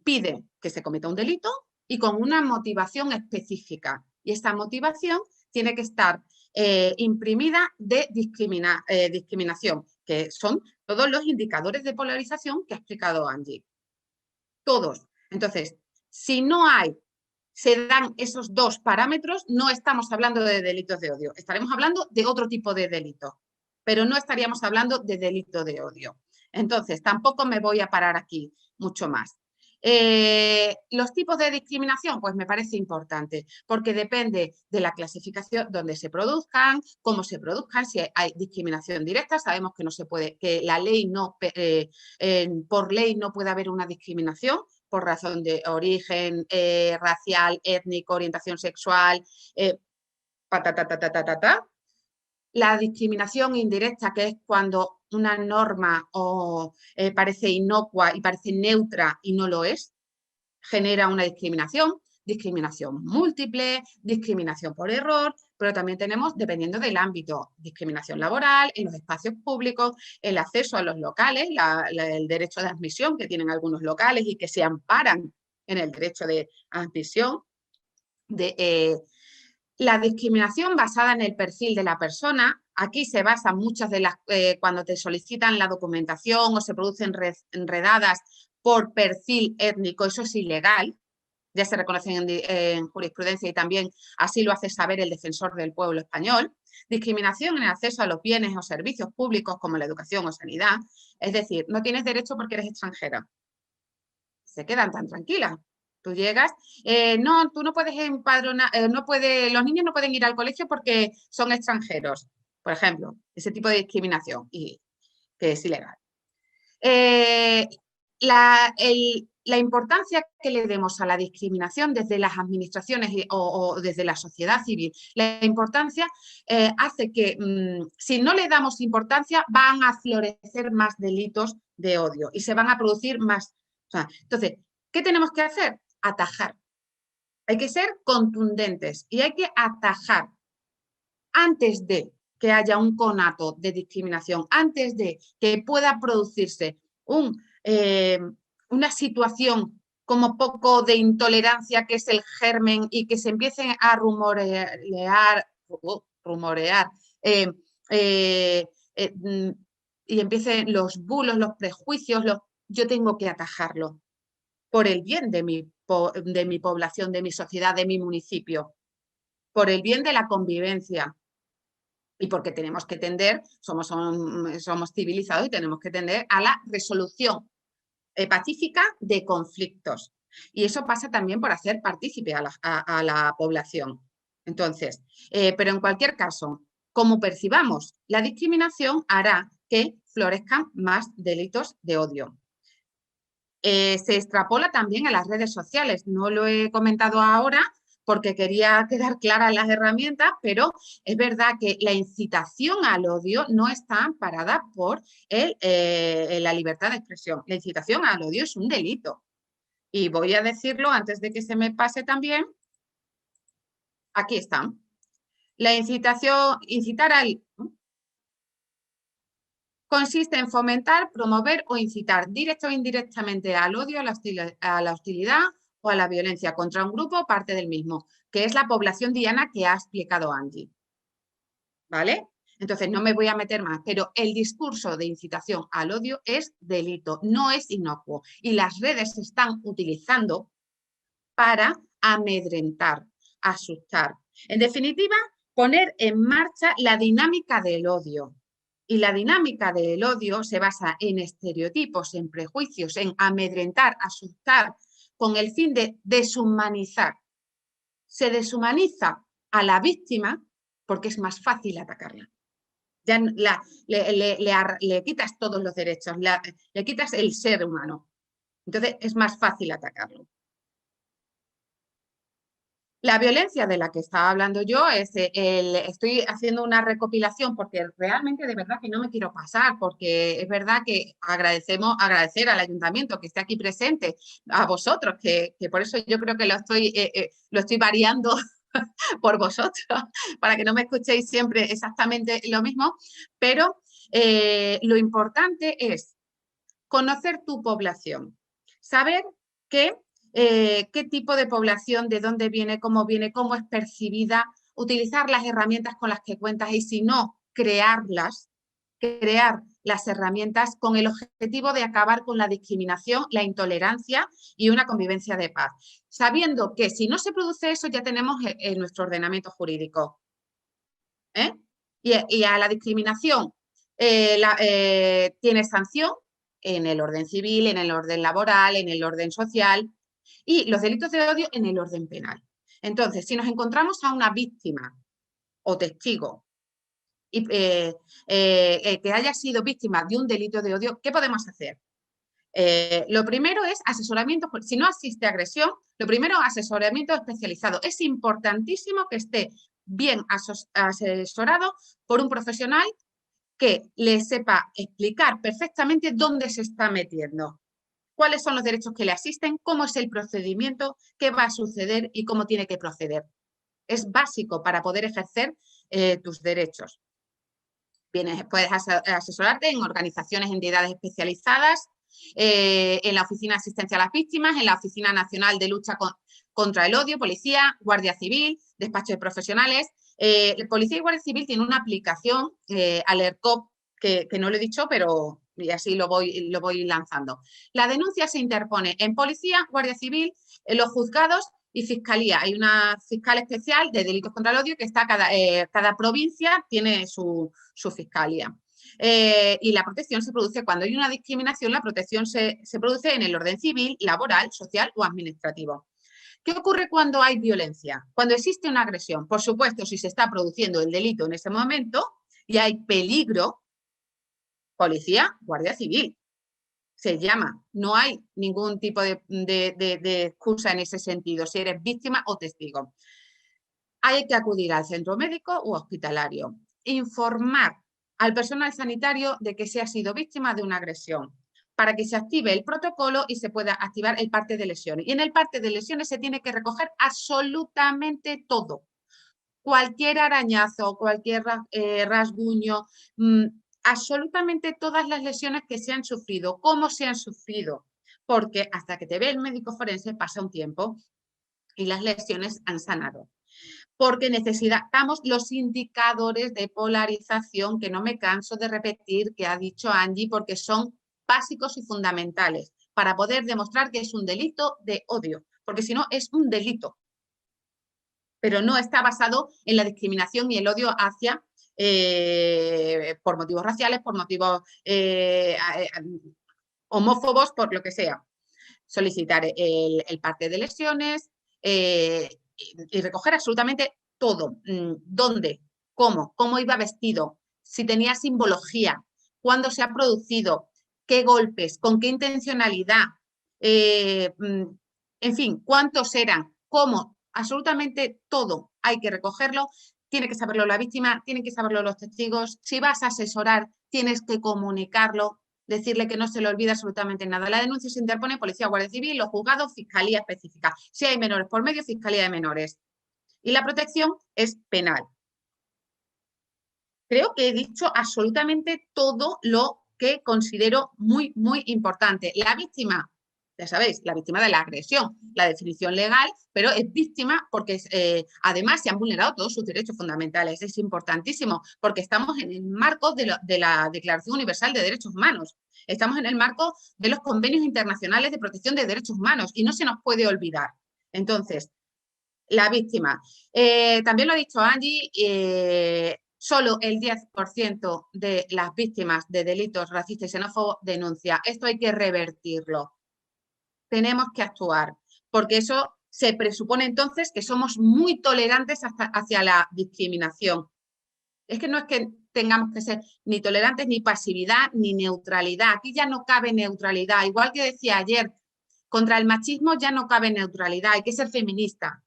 piden que se cometa un delito y con una motivación específica. Y esta motivación tiene que estar imprimida de discriminación, que son todos los indicadores de polarización que ha explicado Angie. Todos. Entonces, si no se dan esos dos parámetros, no estamos hablando de delitos de odio. Estaremos hablando de otro tipo de delito, pero no estaríamos hablando de delito de odio. Entonces, tampoco me voy a parar aquí mucho más. Los tipos de discriminación, pues me parece importante, porque depende de la clasificación donde se produzcan, cómo se produzcan, si hay discriminación directa, sabemos que no se puede, que la ley no, por ley no puede haber una discriminación por razón de origen racial, étnico, orientación sexual, La discriminación indirecta, que es cuando una norma parece inocua y parece neutra y no lo es, genera una discriminación múltiple, discriminación por error, pero también tenemos, dependiendo del ámbito, discriminación laboral, en los espacios públicos, el acceso a los locales, el derecho de admisión que tienen algunos locales y que se amparan en el derecho de admisión, la discriminación basada en el perfil de la persona. Aquí se basan muchas de las, cuando te solicitan la documentación o se producen enredadas por perfil étnico, eso es ilegal. ya se reconocen en jurisprudencia y también así lo hace saber el Defensor del Pueblo Español. Discriminación en el acceso a los bienes o servicios públicos como la educación o sanidad. Es decir, no tienes derecho porque eres extranjera. Se quedan tan tranquilas. Tú llegas, no, tú no puedes empadronar, los niños no pueden ir al colegio porque son extranjeros, por ejemplo, ese tipo de discriminación, y que es ilegal. La importancia que le demos a la discriminación desde las administraciones o desde la sociedad civil, la importancia hace que si no le damos importancia van a florecer más delitos de odio y se van a producir más. Entonces, ¿qué tenemos que hacer? Atajar. Hay que ser contundentes y hay que atajar antes de que haya un conato de discriminación, antes de que pueda producirse una situación como poco de intolerancia, que es el germen, y que se empiecen a rumorear y empiecen los bulos, los prejuicios, yo tengo que atajarlo por el bien de mi población, de mi sociedad, de mi municipio, por el bien de la convivencia. Y porque tenemos que tender, somos civilizados y tenemos que tender a la resolución pacífica de conflictos. Y eso pasa también por hacer partícipe a la población. Entonces, pero en cualquier caso, como percibamos la discriminación hará que florezcan más delitos de odio. Se extrapola también a las redes sociales. No lo he comentado ahora, porque quería quedar claras las herramientas, pero es verdad que la incitación al odio no está amparada por la libertad de expresión. La incitación al odio es un delito. Y voy a decirlo antes de que se me pase también. Aquí están. La incitar al... Consiste en fomentar, promover o incitar directa o indirectamente al odio, a la hostilidad o a la violencia contra un grupo o parte del mismo, que es la población diana que ha explicado Angie. ¿Vale? Entonces, no me voy a meter más, pero el discurso de incitación al odio es delito, no es inocuo. Y las redes se están utilizando para amedrentar, asustar. En definitiva, poner en marcha la dinámica del odio. Y la dinámica del odio se basa en estereotipos, en prejuicios, en amedrentar, asustar, con el fin de deshumanizar. Se deshumaniza a la víctima porque es más fácil atacarla. Ya le quitas todos los derechos, le quitas el ser humano. Entonces es más fácil atacarlo. La violencia de la que estaba hablando yo estoy haciendo una recopilación porque realmente de verdad que no me quiero pasar, porque es verdad que agradecer al ayuntamiento que esté aquí presente, a vosotros, que por eso yo creo que lo estoy variando por vosotros, para que no me escuchéis siempre exactamente lo mismo, pero lo importante es conocer tu población, saber qué tipo de población, de dónde viene, cómo es percibida, utilizar las herramientas con las que cuentas y si no, crear las herramientas con el objetivo de acabar con la discriminación, la intolerancia y una convivencia de paz. Sabiendo que si no se produce eso ya tenemos nuestro ordenamiento jurídico. Y a la discriminación tiene sanción en el orden civil, en el orden laboral, en el orden social, y los delitos de odio en el orden penal. Entonces, si nos encontramos a una víctima o testigo y, que haya sido víctima de un delito de odio, ¿qué podemos hacer? Lo primero es asesoramiento. Si no existe agresión, lo primero, asesoramiento especializado. Es importantísimo que esté bien asesorado por un profesional que le sepa explicar perfectamente dónde se está metiendo, cuáles son los derechos que le asisten, cómo es el procedimiento, qué va a suceder y cómo tiene que proceder. Es básico para poder ejercer tus derechos. Puedes asesorarte en organizaciones, entidades especializadas, en la Oficina de Asistencia a las Víctimas, en la Oficina Nacional de Lucha contra el Odio, Policía, Guardia Civil, Despacho de Profesionales. Policía y Guardia Civil tiene una aplicación, Alercop, que no lo he dicho, pero y así lo voy lanzando. La denuncia se interpone en policía, Guardia Civil, en los juzgados y fiscalía. Hay una fiscal especial de delitos contra el odio que está cada provincia tiene su fiscalía. Y la protección se produce cuando hay una discriminación, la protección se produce en el orden civil, laboral, social o administrativo. ¿Qué ocurre cuando hay violencia? Cuando existe una agresión. Por supuesto, si se está produciendo el delito en ese momento y hay peligro, policía, Guardia Civil. Se llama. No hay ningún tipo de excusa en ese sentido, si eres víctima o testigo. Hay que acudir al centro médico u hospitalario. Informar al personal sanitario de que se ha sido víctima de una agresión, para que se active el protocolo y se pueda activar el parte de lesiones. Y en el parte de lesiones se tiene que recoger absolutamente todo. Cualquier arañazo, cualquier rasguño, absolutamente todas las lesiones que se han sufrido, cómo se han sufrido, porque hasta que te ve el médico forense pasa un tiempo y las lesiones han sanado. Porque necesitamos los indicadores de polarización, que no me canso de repetir, que ha dicho Angie, porque son básicos y fundamentales para poder demostrar que es un delito de odio, porque si no es un delito, pero no está basado en la discriminación y el odio hacia, por motivos raciales, por motivos homófobos, por lo que sea. Solicitar el parte de lesiones y recoger absolutamente todo. ¿Dónde? ¿Cómo iba vestido? Si tenía simbología, cuándo se ha producido, qué golpes, con qué intencionalidad, en fin, cuántos eran, cómo, absolutamente todo hay que recogerlo. Tiene que saberlo la víctima, tienen que saberlo los testigos. Si vas a asesorar, tienes que comunicarlo, decirle que no se le olvida absolutamente nada. La denuncia se interpone policía, Guardia Civil, los juzgados, fiscalía específica. Si hay menores por medio, fiscalía de menores. Y la protección es penal. Creo que he dicho absolutamente todo lo que considero muy, muy importante. La víctima, ya sabéis, la víctima de la agresión, la definición legal, pero es víctima porque además se han vulnerado todos sus derechos fundamentales. Es importantísimo porque estamos en el marco de la Declaración Universal de Derechos Humanos. Estamos en el marco de los convenios internacionales de protección de derechos humanos y no se nos puede olvidar. Entonces, la víctima. También lo ha dicho Angie, solo el 10% de las víctimas de delitos racistas y xenófobos denuncia. Esto hay que revertirlo. Tenemos que actuar, porque eso se presupone entonces que somos muy tolerantes hacia la discriminación. Es que no es que tengamos que ser ni tolerantes, ni pasividad, ni neutralidad. Aquí ya no cabe neutralidad. Igual que decía ayer, contra el machismo ya no cabe neutralidad, hay que ser feminista.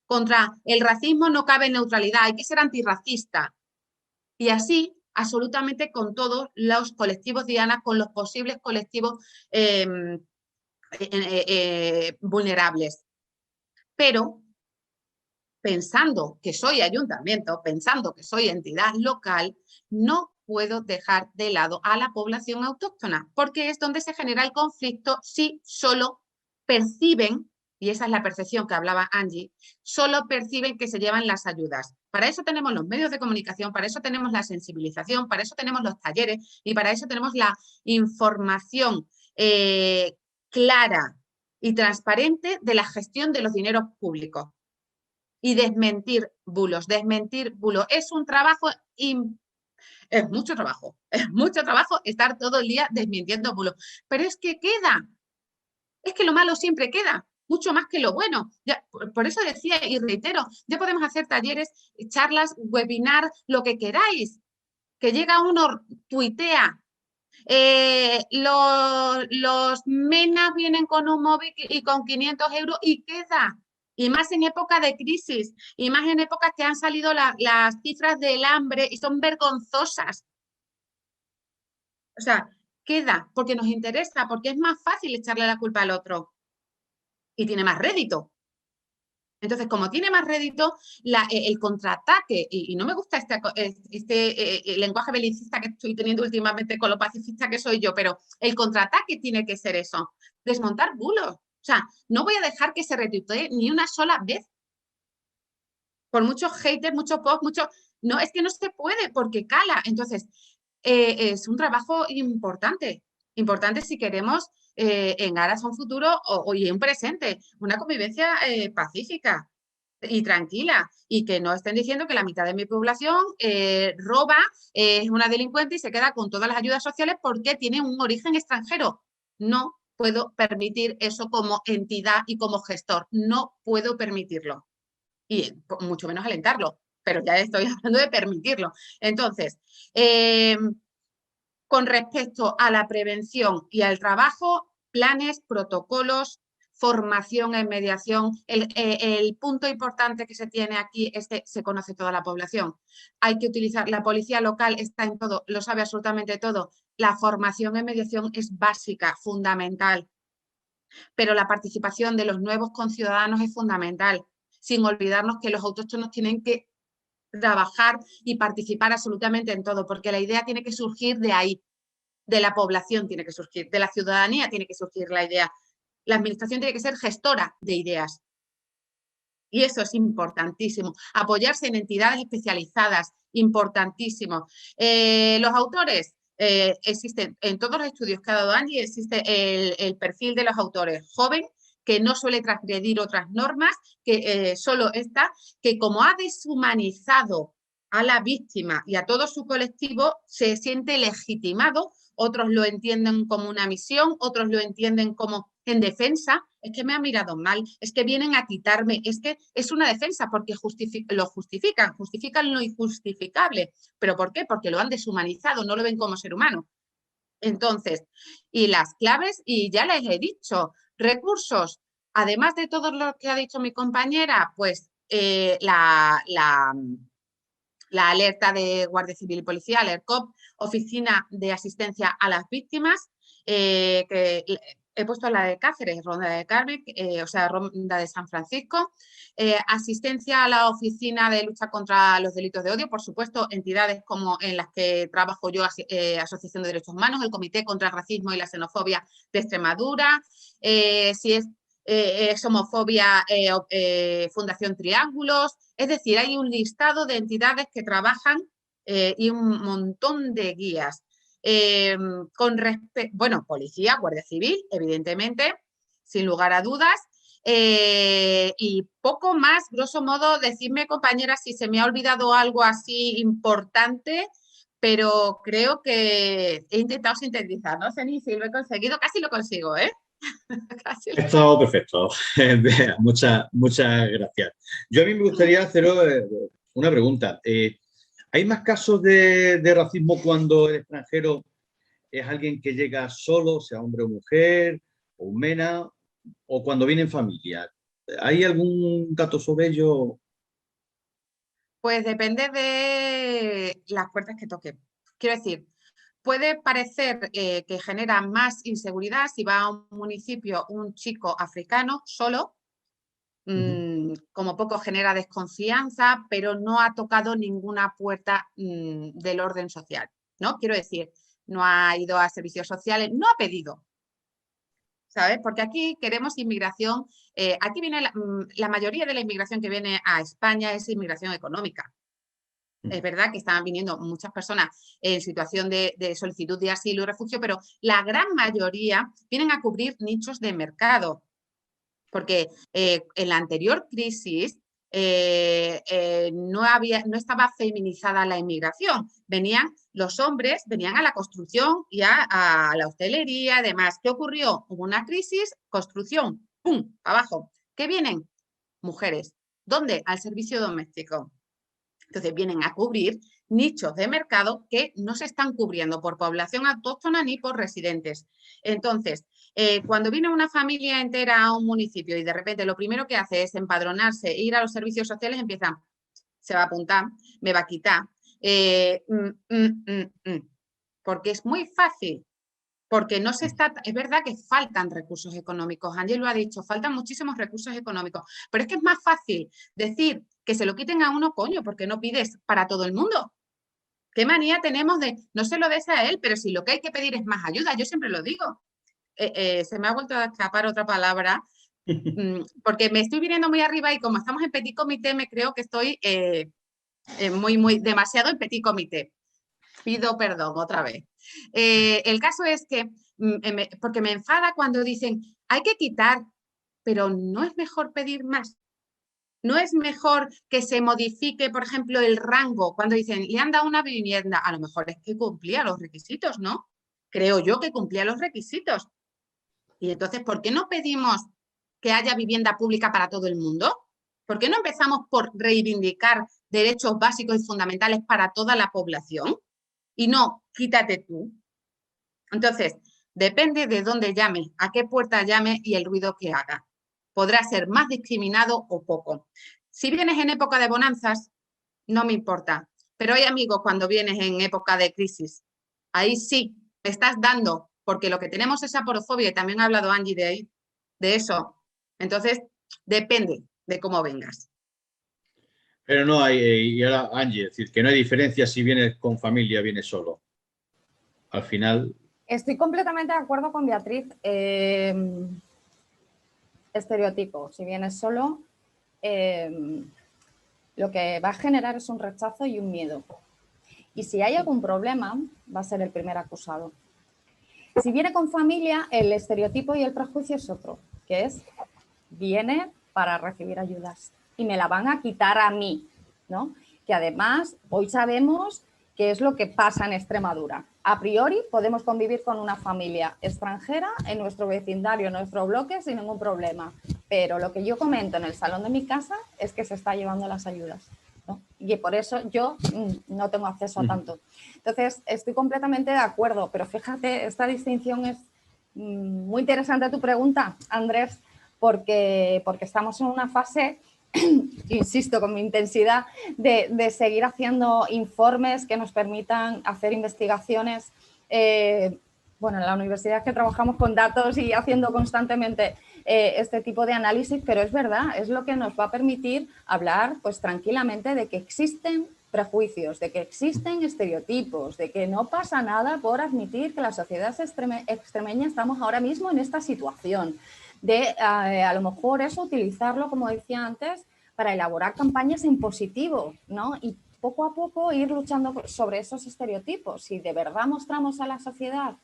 Contra el racismo no cabe neutralidad, hay que ser antirracista. Y así, absolutamente con todos los colectivos, Diana, con los posibles colectivos vulnerables. Pero, pensando que soy ayuntamiento, pensando que soy entidad local, no puedo dejar de lado a la población autóctona, porque es donde se genera el conflicto si solo perciben, y esa es la percepción que hablaba Angie, solo perciben que se llevan las ayudas. Para eso tenemos los medios de comunicación, para eso tenemos la sensibilización, para eso tenemos los talleres y para eso tenemos la información clara y transparente de la gestión de los dineros públicos. Y desmentir bulos. Desmentir bulos es un trabajo, es mucho trabajo estar todo el día desmintiendo bulos. Pero es que queda, es que lo malo siempre queda, mucho más que lo bueno. Ya, por eso decía y reitero, ya podemos hacer talleres, charlas, webinar, lo que queráis. Que llega uno, tuitea, los MENA vienen con un móvil y con 500 euros y queda. Y más en época de crisis, y más en épocas que han salido las cifras del hambre y son vergonzosas. O sea, queda porque nos interesa, porque es más fácil echarle la culpa al otro y tiene más rédito. Entonces, como tiene más rédito, el contraataque, y no me gusta este lenguaje belicista que estoy teniendo últimamente con lo pacifista que soy yo, pero el contraataque tiene que ser eso, desmontar bulos. O sea, no voy a dejar que se retuitee ni una sola vez. Por muchos haters, muchos posts, no, es que no se puede porque cala. Entonces, es un trabajo importante si queremos en aras a un futuro y un presente, una convivencia pacífica y tranquila, y que no estén diciendo que la mitad de mi población roba, es una delincuente y se queda con todas las ayudas sociales porque tiene un origen extranjero. No puedo permitir eso como entidad y como gestor, no puedo permitirlo, y mucho menos alentarlo, pero ya estoy hablando de permitirlo. Entonces, con respecto a la prevención y al trabajo, planes, protocolos, formación en mediación. El punto importante que se tiene aquí es que se conoce toda la población. Hay que utilizar, la policía local está en todo, lo sabe absolutamente todo. La formación en mediación es básica, fundamental. Pero la participación de los nuevos conciudadanos es fundamental, sin olvidarnos que los autóctonos tienen que trabajar y participar absolutamente en todo, porque la idea tiene que surgir de ahí, de la población tiene que surgir, de la ciudadanía tiene que surgir la idea. La administración tiene que ser gestora de ideas. Y eso es importantísimo. Apoyarse en entidades especializadas, importantísimo. Los autores, existen, en todos los estudios que ha dado Angie, existe el perfil de los autores joven, que no suele transgredir otras normas, que solo está, que como ha deshumanizado a la víctima y a todo su colectivo, se siente legitimado. Otros lo entienden como una misión, otros lo entienden como en defensa. Es que me han mirado mal, es que vienen a quitarme, es que es una defensa porque lo justifican lo injustificable. ¿Pero por qué? Porque lo han deshumanizado, no lo ven como ser humano. Entonces, y las claves, y ya les he dicho, recursos, además de todo lo que ha dicho mi compañera, pues la alerta de Guardia Civil y Policía, el ERCOP, Oficina de Asistencia a las Víctimas, que he puesto la de Cáceres, Ronda de Carmen, o sea, Ronda de San Francisco, asistencia a la Oficina de Lucha contra los Delitos de Odio, por supuesto, entidades como en las que trabajo yo, Asociación de Derechos Humanos, el Comité contra el Racismo y la Xenofobia de Extremadura, si es homofobia, Fundación Triángulos, es decir, hay un listado de entidades que trabajan y un montón de guías. Bueno, policía, Guardia Civil, evidentemente, sin lugar a dudas, y poco más, grosso modo, decidme, compañeras, si se me ha olvidado algo así importante, pero creo que he intentado sintetizar, no sé ni si lo he conseguido, casi lo consigo, ¿eh? Ha estado perfecto. Muchas gracias. Yo a mí me gustaría haceros una pregunta. ¿Hay más casos de racismo cuando el extranjero es alguien que llega solo, sea hombre o mujer, o un MENA, o cuando viene en familia? ¿Hay algún dato sobre ello? Pues depende de las puertas que toque. Quiero decir, puede parecer que genera más inseguridad si va a un municipio un chico africano solo, como poco genera desconfianza, pero no ha tocado ninguna puerta del orden social, ¿no? Quiero decir, no ha ido a servicios sociales, no ha pedido, ¿sabes? Porque aquí queremos inmigración, aquí viene la mayoría de la inmigración que viene a España es inmigración económica. Es verdad que están viniendo muchas personas en situación de solicitud de asilo y refugio, pero la gran mayoría vienen a cubrir nichos de mercado. Porque en la anterior crisis no estaba feminizada la inmigración. Los hombres venían a la construcción y a la hostelería, además. ¿Qué ocurrió? Hubo una crisis, construcción, ¡pum!, abajo. ¿Qué vienen? Mujeres. ¿Dónde? Al servicio doméstico. Entonces vienen a cubrir nichos de mercado que no se están cubriendo por población autóctona ni por residentes. Entonces, cuando viene una familia entera a un municipio y de repente lo primero que hace es empadronarse e ir a los servicios sociales, empiezan, se va a apuntar, me va a quitar, porque es muy fácil. Porque no se está, es verdad que faltan recursos económicos, Ángel lo ha dicho, faltan muchísimos recursos económicos, pero es que es más fácil decir que se lo quiten a uno, coño, porque no pides para todo el mundo. ¿Qué manía tenemos de, no se lo des a él, pero si lo que hay que pedir es más ayuda? Yo siempre lo digo. Se me ha vuelto a escapar otra palabra, porque me estoy viniendo muy arriba y como estamos en petit comité, me creo que estoy demasiado en petit comité. Pido perdón otra vez. El caso es que, porque me enfada cuando dicen, hay que quitar, pero no es mejor pedir más. No es mejor que se modifique, por ejemplo, el rango. Cuando dicen, le han dado una vivienda, a lo mejor es que cumplía los requisitos, ¿no? Creo yo que cumplía los requisitos. Y entonces, ¿por qué no pedimos que haya vivienda pública para todo el mundo? ¿Por qué no empezamos por reivindicar derechos básicos y fundamentales para toda la población? Y no, quítate tú. Entonces, depende de dónde llame, a qué puerta llame y el ruido que haga. Podrá ser más discriminado o poco. Si vienes en época de bonanzas, no me importa. Pero hay amigos cuando vienes en época de crisis. Ahí sí, me estás dando, porque lo que tenemos es aporofobia, y también ha hablado Angie de eso. Entonces, depende de cómo vengas. Pero no hay, y ahora Angie, es decir, que no hay diferencia si vienes con familia o vienes solo. Al final... Estoy completamente de acuerdo con Beatriz. Estereotipo, si vienes solo, lo que va a generar es un rechazo y un miedo. Y si hay algún problema, va a ser el primer acusado. Si viene con familia, el estereotipo y el prejuicio es otro, que es, viene para recibir ayudas y me la van a quitar a mí, ¿no? Que además, hoy sabemos qué es lo que pasa en Extremadura. A priori, podemos convivir con una familia extranjera en nuestro vecindario, en nuestro bloque, sin ningún problema. Pero lo que yo comento en el salón de mi casa es que se está llevando las ayudas, ¿no? Y por eso yo no tengo acceso a tanto. Entonces, estoy completamente de acuerdo, pero fíjate, esta distinción es muy interesante tu pregunta, Andrés, porque estamos en una fase, insisto con mi intensidad, de seguir haciendo informes que nos permitan hacer investigaciones. Bueno, en la universidad es que trabajamos con datos y haciendo constantemente este tipo de análisis, pero es verdad, es lo que nos va a permitir hablar pues tranquilamente de que existen prejuicios, de que existen estereotipos, de que no pasa nada por admitir que la sociedad extremeña estamos ahora mismo en esta situación, de a lo mejor eso utilizarlo, como decía antes, para elaborar campañas en positivo, ¿no? Y poco a poco ir luchando sobre esos estereotipos. Si de verdad mostramos a la sociedad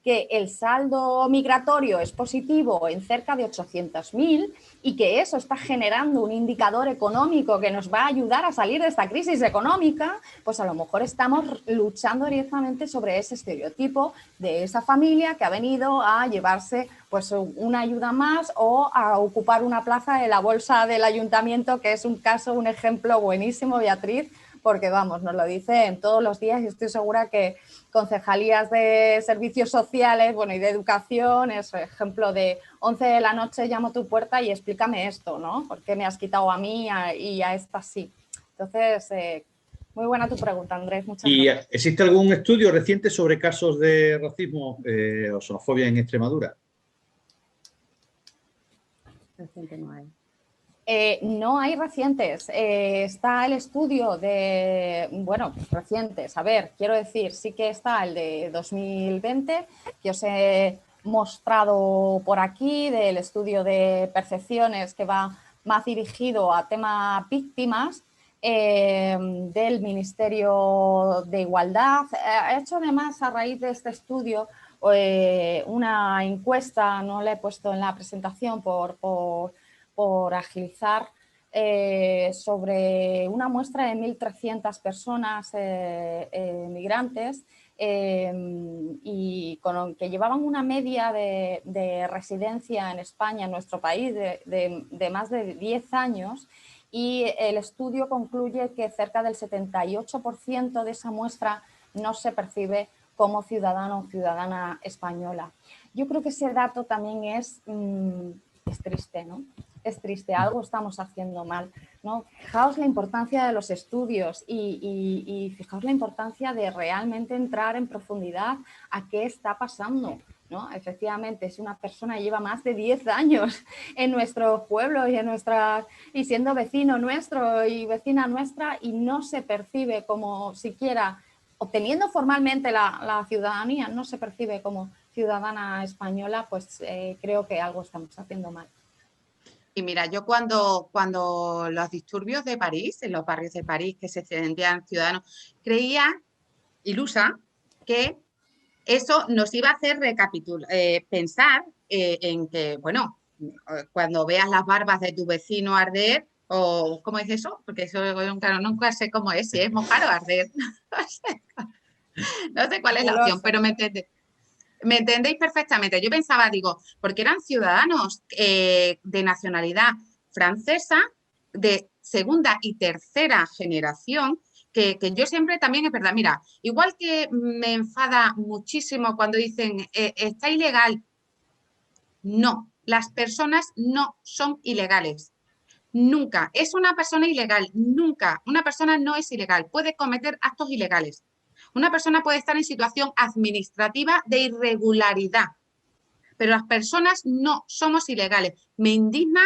que el saldo migratorio es positivo en cerca de 800.000 y que eso está generando un indicador económico que nos va a ayudar a salir de esta crisis económica, pues a lo mejor estamos luchando directamente sobre ese estereotipo de esa familia que ha venido a llevarse pues una ayuda más o a ocupar una plaza de la bolsa del ayuntamiento, que es un caso, un ejemplo buenísimo, Beatriz, porque vamos, nos lo dicen todos los días y estoy segura que concejalías de servicios sociales, bueno, y de educación, es ejemplo de 11 de la noche llamo a tu puerta y explícame esto, ¿no? ¿Por qué me has quitado a mí y a esta sí? Entonces, muy buena tu pregunta, Andrés, muchas gracias. ¿Y existe algún estudio reciente sobre casos de racismo o xenofobia en Extremadura? Reciente no hay. No hay recientes, está el estudio de, bueno, recientes, a ver, quiero decir, sí que está el de 2020, que os he mostrado por aquí, del estudio de percepciones que va más dirigido a tema víctimas, del Ministerio de Igualdad. He hecho además a raíz de este estudio una encuesta, no la he puesto en la presentación por agilizar, sobre una muestra de 1.300 personas migrantes y que llevaban una media de residencia en España, en nuestro país, de más de 10 años, y el estudio concluye que cerca del 78% de esa muestra no se percibe como ciudadano o ciudadana española. Yo creo que ese dato también es triste, ¿no? Es triste, algo estamos haciendo mal, ¿no? Fijaos la importancia de los estudios y fijaos la importancia de realmente entrar en profundidad a qué está pasando, ¿no? Efectivamente, si una persona lleva más de 10 años en nuestro pueblo y siendo vecino nuestro y vecina nuestra y no se percibe como siquiera, obteniendo formalmente la ciudadanía, no se percibe como ciudadana española, pues creo que algo estamos haciendo mal. Y mira, yo cuando los disturbios de París, en los barrios de París que se sentían ciudadanos, creía ilusa que eso nos iba a hacer pensar en que, bueno, cuando veas las barbas de tu vecino arder, o ¿cómo es eso? Porque eso nunca sé cómo es, si es mojar o arder. No sé cuál es la opción, pero me entendéis perfectamente. Yo pensaba, digo, porque eran ciudadanos de nacionalidad francesa, de segunda y tercera generación, que yo siempre también, es verdad, mira, igual que me enfada muchísimo cuando dicen está ilegal. No, las personas no son ilegales. Nunca. Es una persona ilegal. Nunca. Una persona no es ilegal. Puede cometer actos ilegales. Una persona puede estar en situación administrativa de irregularidad. Pero las personas no somos ilegales. Me indigna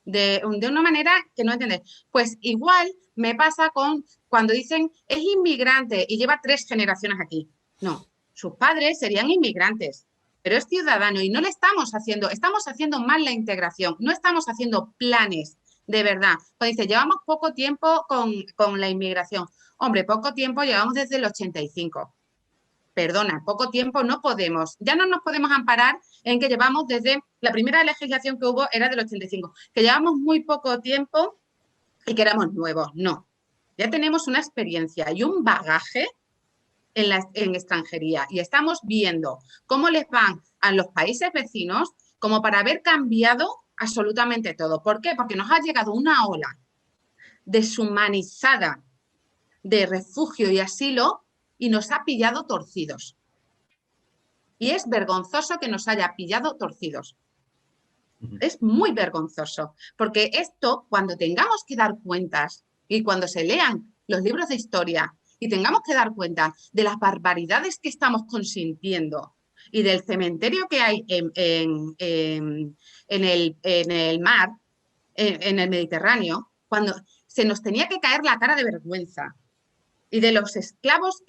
de una manera que no entendés. Pues igual me pasa con cuando dicen es inmigrante y lleva 3 generaciones aquí. No, sus padres serían inmigrantes, pero es ciudadano y no le estamos haciendo mal la integración, no estamos haciendo planes de verdad. Pues dice, llevamos poco tiempo con la inmigración. Hombre, poco tiempo llevamos desde el 85. Perdona, poco tiempo no podemos. Ya no nos podemos amparar en que llevamos desde la primera legislación que hubo era del 85, que llevamos muy poco tiempo y que éramos nuevos. No, ya tenemos una experiencia y un bagaje en extranjería y estamos viendo cómo les van a los países vecinos como para haber cambiado absolutamente todo. ¿Por qué? Porque nos ha llegado una ola deshumanizada de refugio y asilo y nos ha pillado torcidos. Y es vergonzoso que nos haya pillado torcidos. Es muy vergonzoso, porque esto, cuando tengamos que dar cuentas y cuando se lean los libros de historia y tengamos que dar cuenta de las barbaridades que estamos consintiendo y del cementerio que hay en el mar, en el Mediterráneo, cuando se nos tenía que caer la cara de vergüenza. Y de los esclavos,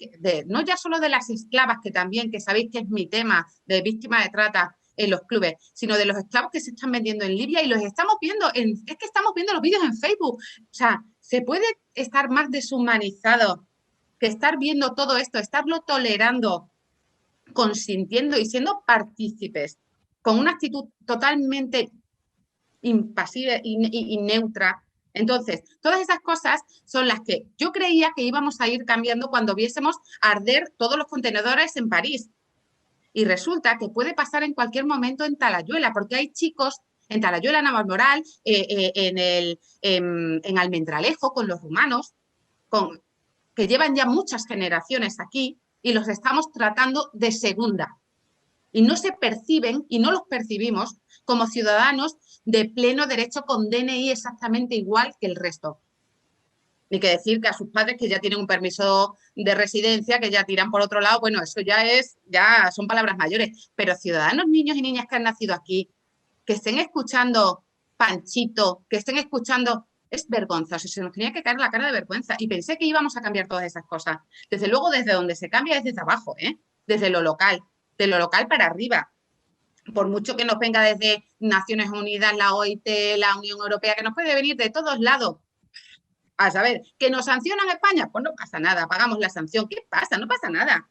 no ya solo de las esclavas, que también, que sabéis que es mi tema de víctimas de trata en los clubes, sino de los esclavos que se están vendiendo en Libia y los estamos viendo, es que estamos viendo los vídeos en Facebook. O sea, ¿se puede estar más deshumanizado que estar viendo todo esto, estarlo tolerando, consintiendo y siendo partícipes con una actitud totalmente impasiva y neutra? Entonces, todas esas cosas son las que yo creía que íbamos a ir cambiando cuando viésemos arder todos los contenedores en París. Y resulta que puede pasar en cualquier momento en Talayuela, porque hay chicos en Talayuela, Navalmoral, en Almendralejo, con los rumanos, que llevan ya muchas generaciones aquí y los estamos tratando de segunda. Y no se perciben y no los percibimos como ciudadanos de pleno derecho con DNI exactamente igual que el resto. Ni que decir que a sus padres que ya tienen un permiso de residencia, que ya tiran por otro lado, bueno, eso ya son palabras mayores. Pero ciudadanos, niños y niñas que han nacido aquí, que estén escuchando Panchito, que estén escuchando, es vergonzoso. Se nos tenía que caer la cara de vergüenza. Y pensé que íbamos a cambiar todas esas cosas. Desde luego, desde donde se cambia es desde abajo, desde lo local, de lo local para arriba. Por mucho que nos venga desde Naciones Unidas, la OIT, la Unión Europea, que nos puede venir de todos lados. A saber, ¿que nos sancionan a España? Pues no pasa nada, pagamos la sanción. ¿Qué pasa? No pasa nada.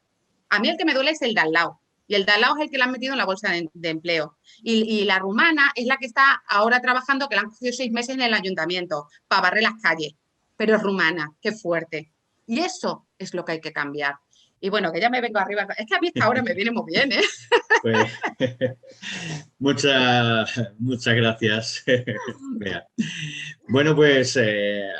A mí el que me duele es el de al lado. Y el de al lado es el que le han metido en la bolsa de empleo. Y la rumana es la que está ahora trabajando, que la han cogido 6 meses en el ayuntamiento para barrer las calles. Pero es rumana, qué fuerte. Y eso es lo que hay que cambiar. Y bueno, que ya me vengo arriba. Es que a mí esta hora me viene muy bien, Pues, muchas gracias. Bueno, pues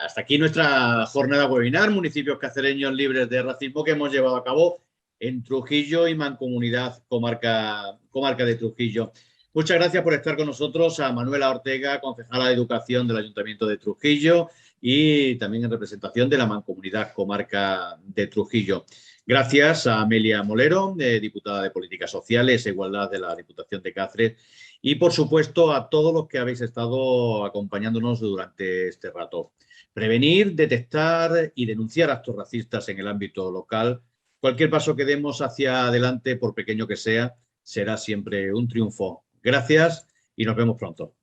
hasta aquí nuestra jornada webinar, municipios cacereños libres de racismo, que hemos llevado a cabo en Trujillo y Mancomunidad, comarca de Trujillo. Muchas gracias por estar con nosotros, a Manuela Ortega, concejala de Educación del Ayuntamiento de Trujillo y también en representación de la Mancomunidad, comarca de Trujillo. Gracias a Amelia Molero, diputada de Políticas Sociales e Igualdad de la Diputación de Cáceres, y por supuesto a todos los que habéis estado acompañándonos durante este rato. Prevenir, detectar y denunciar actos racistas en el ámbito local. Cualquier paso que demos hacia adelante, por pequeño que sea, será siempre un triunfo. Gracias y nos vemos pronto.